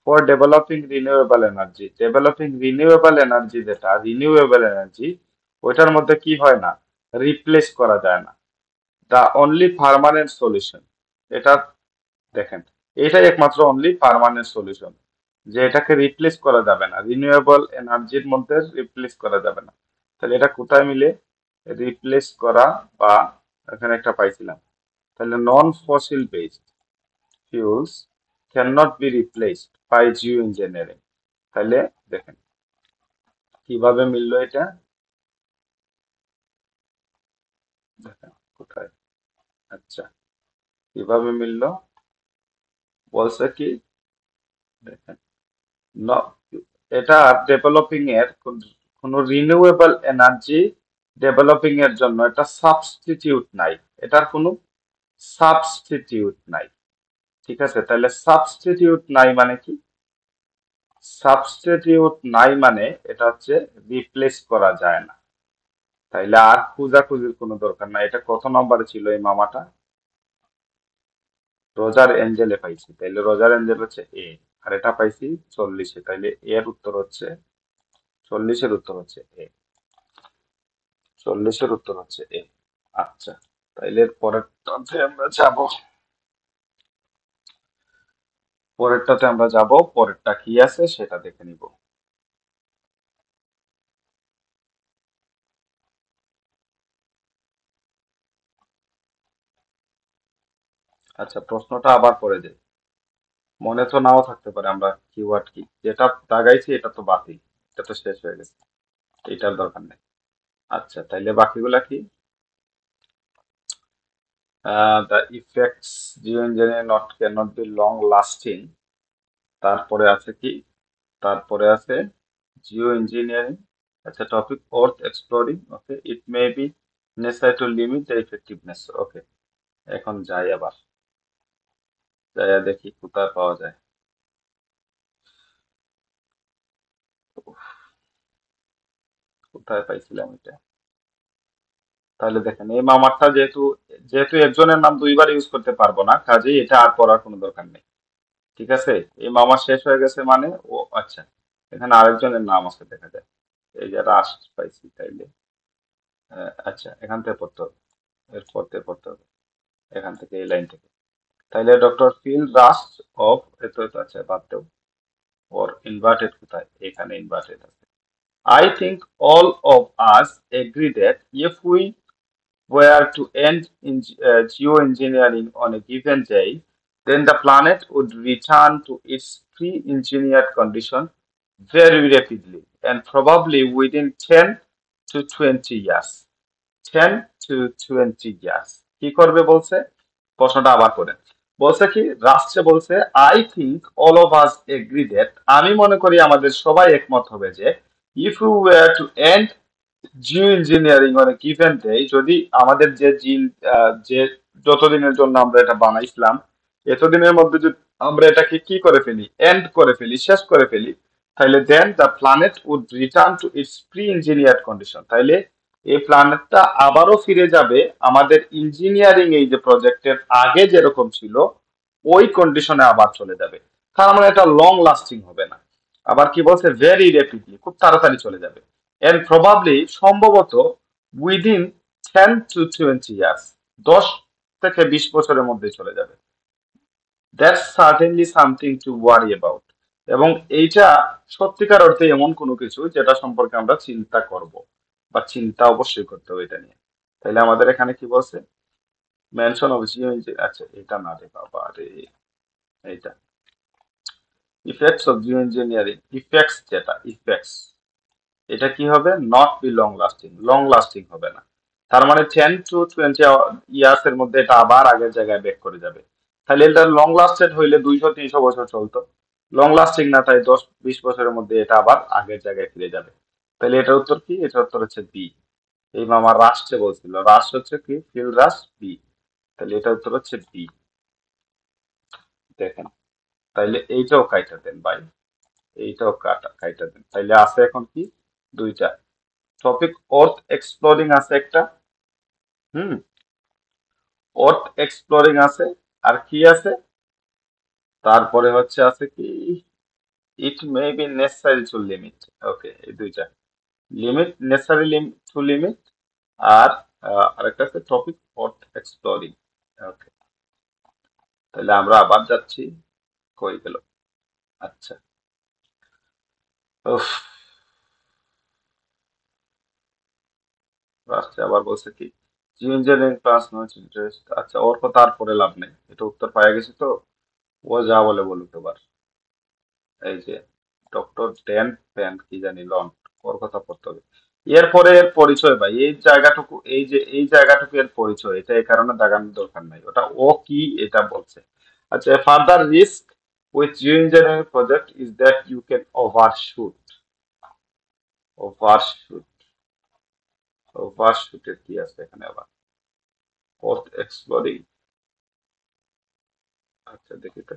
For developing renewable energy, developing renewable energy, যেটা রিনিউয়েবল এনার্জি, ওইটার মধ্যে কি হয় না, রিপ্লেস করা যায় না। দা অনলি পার্মানেন্ট সলিউশন, এটা দেখেন, এটাই একমাত্র অনলি পার্মানেন্ট সলিউশন, যে এটাকে রিপ্লেস করা যাবে না, রিনিউয়েবল এনার্জির মধ্যে রিপ্লেস করা যাবে না। তাহলে এটা কোথায় মিলে, রিপ্লেস করা, বা এখানে একটা পাইছিলাম, তাহলে নন fossil based fuels cannot be replaced by geoengineering। তাহলে দেখেন কিভাবে মিললো এটা, দেখেন কোথায়, আচ্ছা কিভাবে মিললো, বলছে কি, দেখেন, ন- এটা ডেভেলপিং এর কোন রিনিউয়েবল এনার্জি ডেভেলপিং এর জন্য এটা সাবস্টিটিউট নাই, এটার কোনো সাবস্টিটিউট নাই। ঠিক আছে, তাহলে সাবস্টিটিউট নাই মানে কি, সাবস্টিটিউট নাই মানে এটা হচ্ছে রিপ্লেস করা যায় না। তাইলে আর খোঁজাখুঁজির কোনো দরকার নাই। এটা কত নম্বরে ছিল এই মামাটা, রোজার এঞ্জেলে পাইছি, তাইলে রোজার এঞ্জেল হচ্ছে এ, আর এটা পাইছি 40-এ, তাইলে এর উত্তর হচ্ছে, 40-এর উত্তর হচ্ছে এ, 40-এর উত্তর হচ্ছে এ। আচ্ছা, তাইলে এর পরেরটাতে আমরা যাব, পরেরটাতে আমরা যাব, পরেরটা কি আছে সেটা দেখে নিব। আচ্ছা, প্রশ্নটা আবার পড়ে যাই, মনে তো নাও থাকতে পারে আমরা কিওয়ার্ড কি, যেটা দাগাইছি এটা তো বাতিল, এটা তো শেষ হয়ে গেছে, এটার দরকার নেই। আচ্ছা, তাইলে বাকিগুলা কি, the effects geoengineering not cannot be long lasting, তারপরে আছে কি, তারপরে আছে জিও ইঞ্জিনিয়ারিং, আচ্ছা টপিক অর্থ exploring, okay, it may be necessary to limit the effectiveness, okay. এখন যাই আবার, যাই দেখি কোথায় পাওয়া যায়। উফ, কোথায় পাইছিলাম এটা, তাহলে দেখেন এই মামারটা যেহেতু, যেহেতু একজনের নাম দুইবার ইউজ করতে পারবো না, কাজেই এটা আর পড়ার কোনো দরকার নেই। ঠিক আছে, এই মামা শেষ হয়ে গেছে মানে ও, আচ্ছা এখানে আরেকজনের নাম আছে দেখা যায়, এই যে রাশ পাইছি, তাইলে আচ্ছা এখান থেকে পড়তে হবে, এর পড়তে পড়তে হবে, এখান থেকে এই লাইন থেকে। তাইলে ডক্টর ফিল রাস্ট অফ, এত এত, আচ্ছা বাদ দেও, ওর ইনভার্টেড কোথায়, এখানে ইনভার্টেড আছে। I think all of us agree that if we were to end in geoengineering on a given day, then the planet would return to its pre-engineered condition very rapidly, and probably within 10 to 20 years। 10 to 20 years কি করবে বলছে, প্রশ্নটা আবার করেন। বলছে কি, রাষ্ট্রে বলছে I think all of us agree that, আমি মনে করি আমাদের সবাই একমত হবে যে, if you were to end geoengineering on a given day, যদি আমাদের যে জিন, যে যতদিনের জন্য আমরা এটা বানাইছিলাম, এতদিনের মধ্যে যদি আমরা এটাকে কি করে ফেলি, এন্ড করে ফেলি, শেষ করে ফেলি, তাহলে then the planet would return to its pre engineered condition. তাইলে এই প্ল্যানেটটা আবারও ফিরে যাবে আমাদের ইঞ্জিনিয়ারিং এই যে প্রজেক্টের আগে যেরকম ছিল ওই কন্ডিশনে আবার চলে যাবে। তার মানে এটা লং লাস্টিং হবে না। আবার কি বলছে, ভেরি র্যাপিডলি, খুব তাড়াতাড়ি চলে যাবে। এন্ড প্রবাবলি, সম্ভবত, উইদিন 10 to 20 ইয়ার্স, 10 থেকে 20 বছরের মধ্যে চলে যাবে। That's certainly something to worry about. এবং এইটা সত্যিকার অর্থে এমন কোনো কিছু যেটা সম্পর্কে আমরা চিন্তা করব, বা চিন্তা অবশ্যই করতে হবে এটা নিয়ে। তাইলে আমাদের এখানে কি বলছে, মেনশন অফ জিও ইঞ্জিন, আচ্ছা এটা না রে বাবা রে, এইটা effects of Jio engineering, effects, যেটা ইফেক্টস, এটা কি হবে, not be long lasting, long lasting হবে না। তার মানে 10 to 20 ইয়ার্স এর মধ্যে এটা আবার আগের জায়গায় ব্যাক করে যাবে। তাহলে এটা লং লাস্টেড হইলে 200-300 বছর চলতো। লং লাস্টিং না, তাই 10-20 বছরের মধ্যে এটা আবার আগের জায়গায় ফিরে যাবে। তাহলে এটার উত্তর কি? এটার উত্তর হচ্ছে বি। এই মামা রাষ্ট্রে বলছিল, রাষ্ট্র হচ্ছে কি, ফিল রাস বি। তাহলে এটার উত্তর হচ্ছে বি। দেখেন, তাইলে এইটাও কাইটা দেন ভাই, এইটাও কাইটা দেন। তাইলে আছে এখন কি, দুইটা টপিক, অর্থ এক্সপ্লোরিং আছে একটা, হুম, অর্থ এক্সপ্লোরিং আছে, আর কি আছে, তারপরে হচ্ছে আছে কি, it may be necessary to limit. Okay, এই দুইটা, লিমিট, নেসেসারি টু লিমিট, আর আরেকটা আছে টপিক অর্থ এক্সপ্লোরিং। ওকে, তাহলে আমরা আবার যাচ্ছি, কই গেল, আচ্ছা, উফ, লাস্টে আবার বলছে কি, Jio engineering class not interest. আচ্ছা, ওর কথা আর পড়ে লাভ নেই, এটা উত্তর পাওয়া গেছে তো, ও যা বলে বলুক এবার। এই যে ডক্টর ড্যান প্যান কি জানি লন, ওর কথা পড়তে হবে। এরপরে এর পরিচয় ভাই, এই জায়গাটুকু, এই যে এই জায়গাটুকু এর পরিচয়, এটা এই কারণে দাগানোর দরকার নাই, ওটা ও কি এটা বলছে। আচ্ছা, further risk with Jio engineering project is that you can overshoot. Overshoot, ওভারশুটের কি আছে এখানে আবার, অর্থ এক্সপ্লোরিং, আচ্ছা দেখি তো,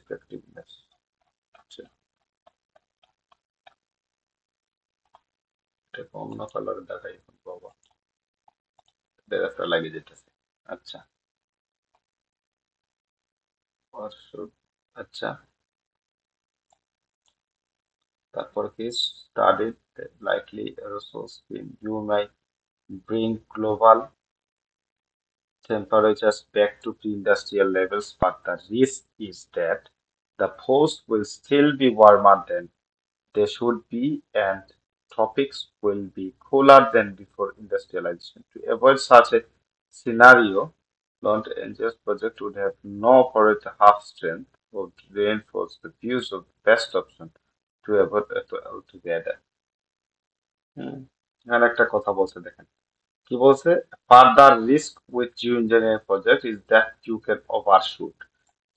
ইফেক্টিভনেস, আচ্ছা এটা অন্য কালার দেখাই এখন বাবা, দেখা লাগিয়ে যেতেছে। আচ্ছা, overshoot, আচ্ছা, তারপর কি, studied likely resource bin, you might bring global temperatures back to pre-industrial levels, but the risk is that the post will still be warmer than they should be, and tropics will be cooler than before industrialization. To avoid such a scenario, Los Angeles project would have no operate half strength, would reinforce the views of the best option to avoid it altogether. হুম, আর একটা কথা বলছে দেখেন, কি বলছে, further risk with Jio engineering project is that you can overshoot,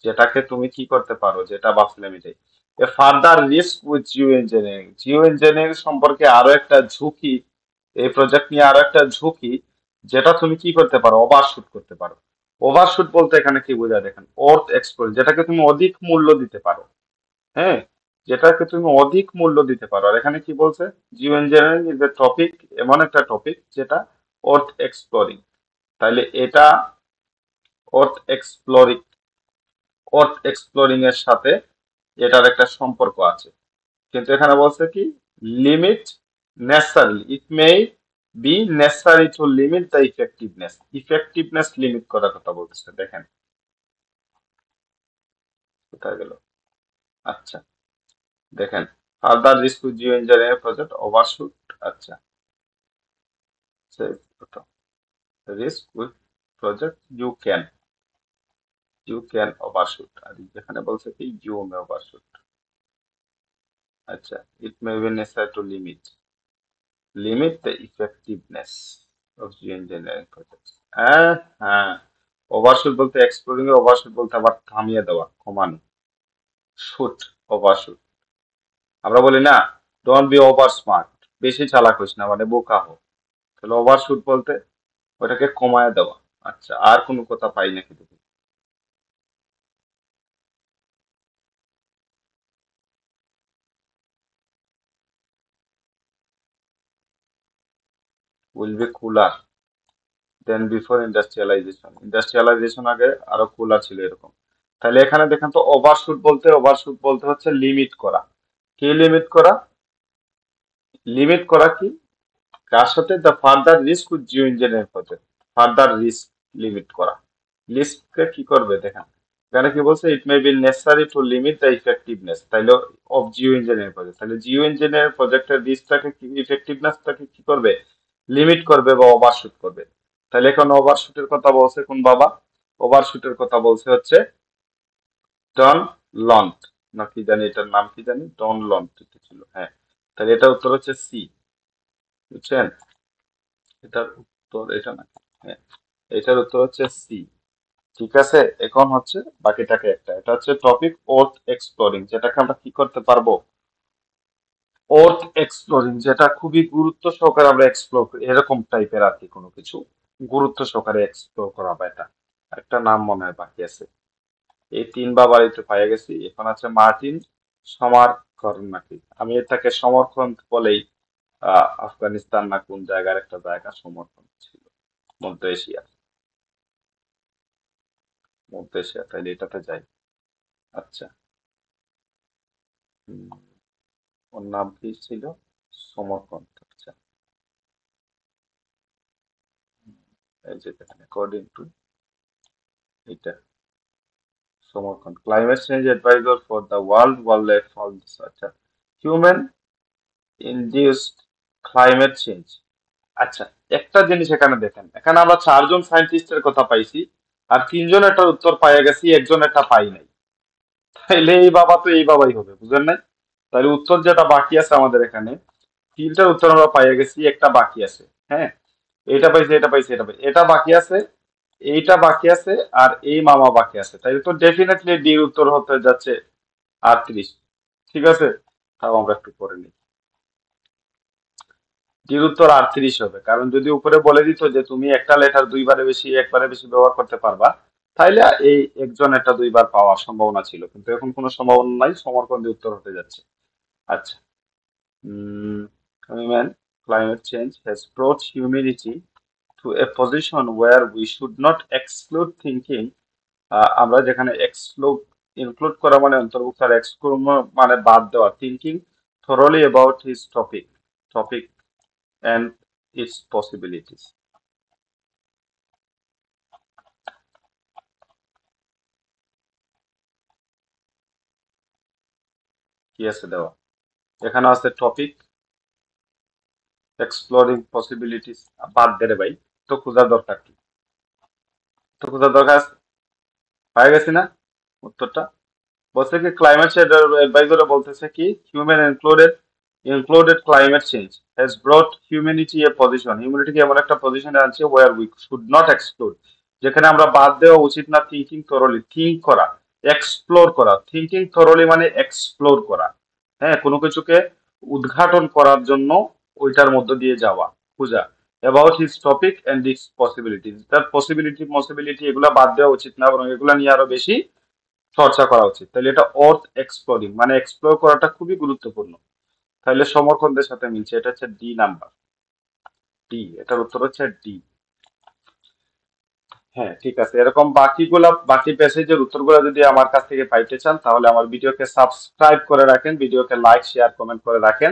যেটাকে তুমি কি করতে পারো, যেটা ভাবছিলাম এটাই। A further risk with Jio engineering, geoengineering সম্পর্কে আরো একটা ঝুঁকি, এই প্রজেক্ট নিয়ে আরো একটা ঝুঁকি, যেটা তুমি কি করতে পারো, ওভারশুট করতে পারো। ওভারশুট বলতে এখানে কি বোঝায় দেখেন, অর্থ এক্সপ্লোর, যেটাকে তুমি অধিক মূল্য দিতে পারো, হ্যাঁ, যেটাকে তুমি অধিক মূল্য দিতে পারো। আর এখানে কি বলছে, Jio engineering is a topic, এমন একটা টপিক যেটা অর্থ এক্সপ্লোরিং। তাইলে এটা অর্থ এক্সপ্লোরিং, অর্থ এক্সপ্লোরিং এর সাথে এটার একটা সম্পর্ক আছে। কিন্তু এখানে বলছে কি, limit necessary, it may be necessary to limit the effectiveness, effectiveness limit করার কথা বলতেছে। দেখেন কোথায় গেল, আচ্ছা দেখেন, further risk with Jio engineering project overshoot, আচ্ছা risk with project you can overshoot, আর যেখানে বলছে কি ইউ মে ওভারশুট, আচ্ছা, it may be necessary to limit the effectiveness of Jio engineering project. হ্যাঁ, হ্যাঁ, ওভারশুট বলতে, এক্সপ্লোরিং এ ওভারশুট বলতে আবার থামিয়ে দেওয়া, কমানো, শুট, ওভারশুট। আমরা বলি না, ডোন্ট বি ওভার স্মার্ট, বেশি চালাক হইস না, মানে বোকা হো। তাহলে ওভারশুট বলতে ওটাকে কমায় দেওয়া। আচ্ছা, আর কোনো কথা পাই নাকি তুমি? Will be cooler than before industrialisation. Industrialisation আগে আরো কুলার ছিল এরকম। তাহলে এখানে দেখেন তো ওভারশুট বলতে হচ্ছে লিমিট করা। কি লিমিট করা? লিমিট করা কি? কার সাথে? The further risk with Jio ইঞ্জিনের সাথে। ফার্দার রিস্ক লিমিট করা। রিস্ককে কি করবে দেখেন, এখানে কি বলছে? It may be necessary to limit the effectiveness, তাইলে অফ জিও ইঞ্জিনিয়ারিং প্রজেক্ট। তাহলে জিও ইঞ্জিনিয়ারিং প্রজেক্টের রিস্কটাকে কি, ইফেক্টিভনেসটাকে কি করবে? লিমিট করবে বা ওভারশুট করবে। তাহলে এখন ওভারশুটের কথা বলছে কোন বাবা? ওভারশুটের কথা বলছে হচ্ছে ডন লন্ট, না কি জানি এটার নাম কি জানি, ডন লন্ট ছিল, হ্যাঁ। তাহলে এটা উত্তর হচ্ছে সি, বুঝছেন? এটার উত্তর এটা না, হ্যাঁ, এটার উত্তর হচ্ছে সি। ঠিক আছে, এখন হচ্ছে বাকিটাকে একটা, এটা হচ্ছে টপিক ওর্থ এক্সপ্লোরিং, যেটাকে আমরা কি করতে পারবো? ওর্থ এক্সপ্লোরিং, যেটা খুবই গুরুত্ব সহকারে আমরা এক্সপ্লোর করি, এরকম টাইপের আর কি কোনো কিছু গুরুত্ব সহকারে এক্সপ্লোর করা বা এটা একটা নাম মনে হয় বাকি আছে। এই তিন বাবার একটু পাইয়া গেছি, এখন আছে মার্টিন সমারকন নাকি, আমি এটাকে সমরকন বলেই। আফগানিস্তান না কোন জায়গার একটা জায়গা সমরকন ছিল, মধ্য এশিয়া। মধ্য এশিয়া, তাইলে এটাতে যাই। আচ্ছা, হুম, ওর নাম কি ছিল? সমরকন। আচ্ছা, এই যে দেখেন অ্যাকর্ডিং টু এটা সমরকন, climate change adviser for the world wild found. আচ্ছা, হিউম্যান ইনডিউসড ক্লাইমেট চেঞ্জ। আচ্ছা, একটা জিনিস এখানে দেখেন, এখানে আমরা চারজন সায়েন্টিস্টের কথা পাইছি, আর তিনজন এটার উত্তর পাইয়া গেছি, একজন এটা পাই নাই। তাইলে এই বাবা তো এই বাবাই হবে, বুঝেন নাই? তাহলে উত্তর যেটা বাকি আছে আমাদের এখানে, তিনটার উত্তর আমরা পাইয়া গেছি, একটা বাকি আছে। হ্যাঁ, এটা পাইছি, এটা পাইছি, এটা পাইছি, এটা বাকি আছে, এইটা বাকি আছে, আর এই মামা বাকি আছে। তাইলে তো ডেফিনেটলি ডির উত্তর হতে যাচ্ছে 38। ঠিক আছে, তাও আমরা একটু পরে নিই। ডির উত্তর 38 হবে, কারণ যদি উপরে বলে দিত যে তুমি একটা লেটার দুইবারে বেশি একবারে বেশি ব্যবহার করতে পারবা, তাইলে এই একজন এটা দুইবার পাওয়ার সম্ভাবনা ছিল, কিন্তু এখন কোনো সম্ভাবনা নাই, সমরকন্দে উত্তর হতে যাচ্ছে। আচ্ছা, human climate change has brought humanity to a position where we should not exclude thinking। আমরা যেখানে এক্সক্লুড, ইনক্লুড করা মানে অন্তর্ভুক্ত, আর এক্সক্লুড মানে বাদ দেওয়া, thinking thoroughly about his topic and its possibilities। কি আছে দেওয়া? এখানে আছে টপিক, এক্সপ্লোরিং পসিবিলিটিস, বাদ দে রে ভাই, তো খোঁজার দরকার কি? তো খোঁজার দরকার আছে? পাই গেছি না উত্তরটা? বলছে কি ক্লাইমেট চেঞ্জ অ্যাডভাইজার বলতেছে কি human included climate change has brought humanity a position, হিউম্যানিটিকে এমন একটা পজিশনে আনছে where we should not exclude, যেখানে আমরা বাদ দেওয়া উচিত না থিঙ্কিং থরলি, থিঙ্ক করা, এক্সপ্লোর করা। থিঙ্কিং থরলি মানে এক্সপ্লোর করা, হ্যাঁ, কোনো কিছুকে উদ্ঘাটন করার জন্য ওইটার মধ্য দিয়ে যাওয়া, খোঁজা। About his topic and it's possibilities, তার পসিবিলিটি এগুলা বাদ দেওয়া উচিত না, বরং এগুলা নিয়ে আরো বেশি চর্চা করা উচিত। তাহলে এটা অর্থ এক্সপ্লোরিং মানে এক্সপ্লোর করাটা খুবই গুরুত্বপূর্ণ। তাহলে সমরকন্দের সাথে মিলছে, এটা হচ্ছে ডি নাম্বার। ডি, এটার উত্তর হচ্ছে ডি। হ্যাঁ, ঠিক আছে, এরকম বাকি প্যাসেজের উত্তরগুলো যদি আমার কাছ থেকে পাইতে চান, তাহলে আমার ভিডিওকে সাবস্ক্রাইব করে রাখেন, ভিডিওকে লাইক শেয়ার কমেন্ট করে রাখেন।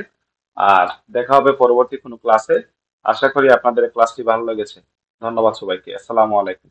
আর দেখা হবে পরবর্তী কোনো ক্লাসে। আশা করি আপনাদের ক্লাসটি ভালো লেগেছে। ধন্যবাদ সবাইকে, আসসালামু আলাইকুম।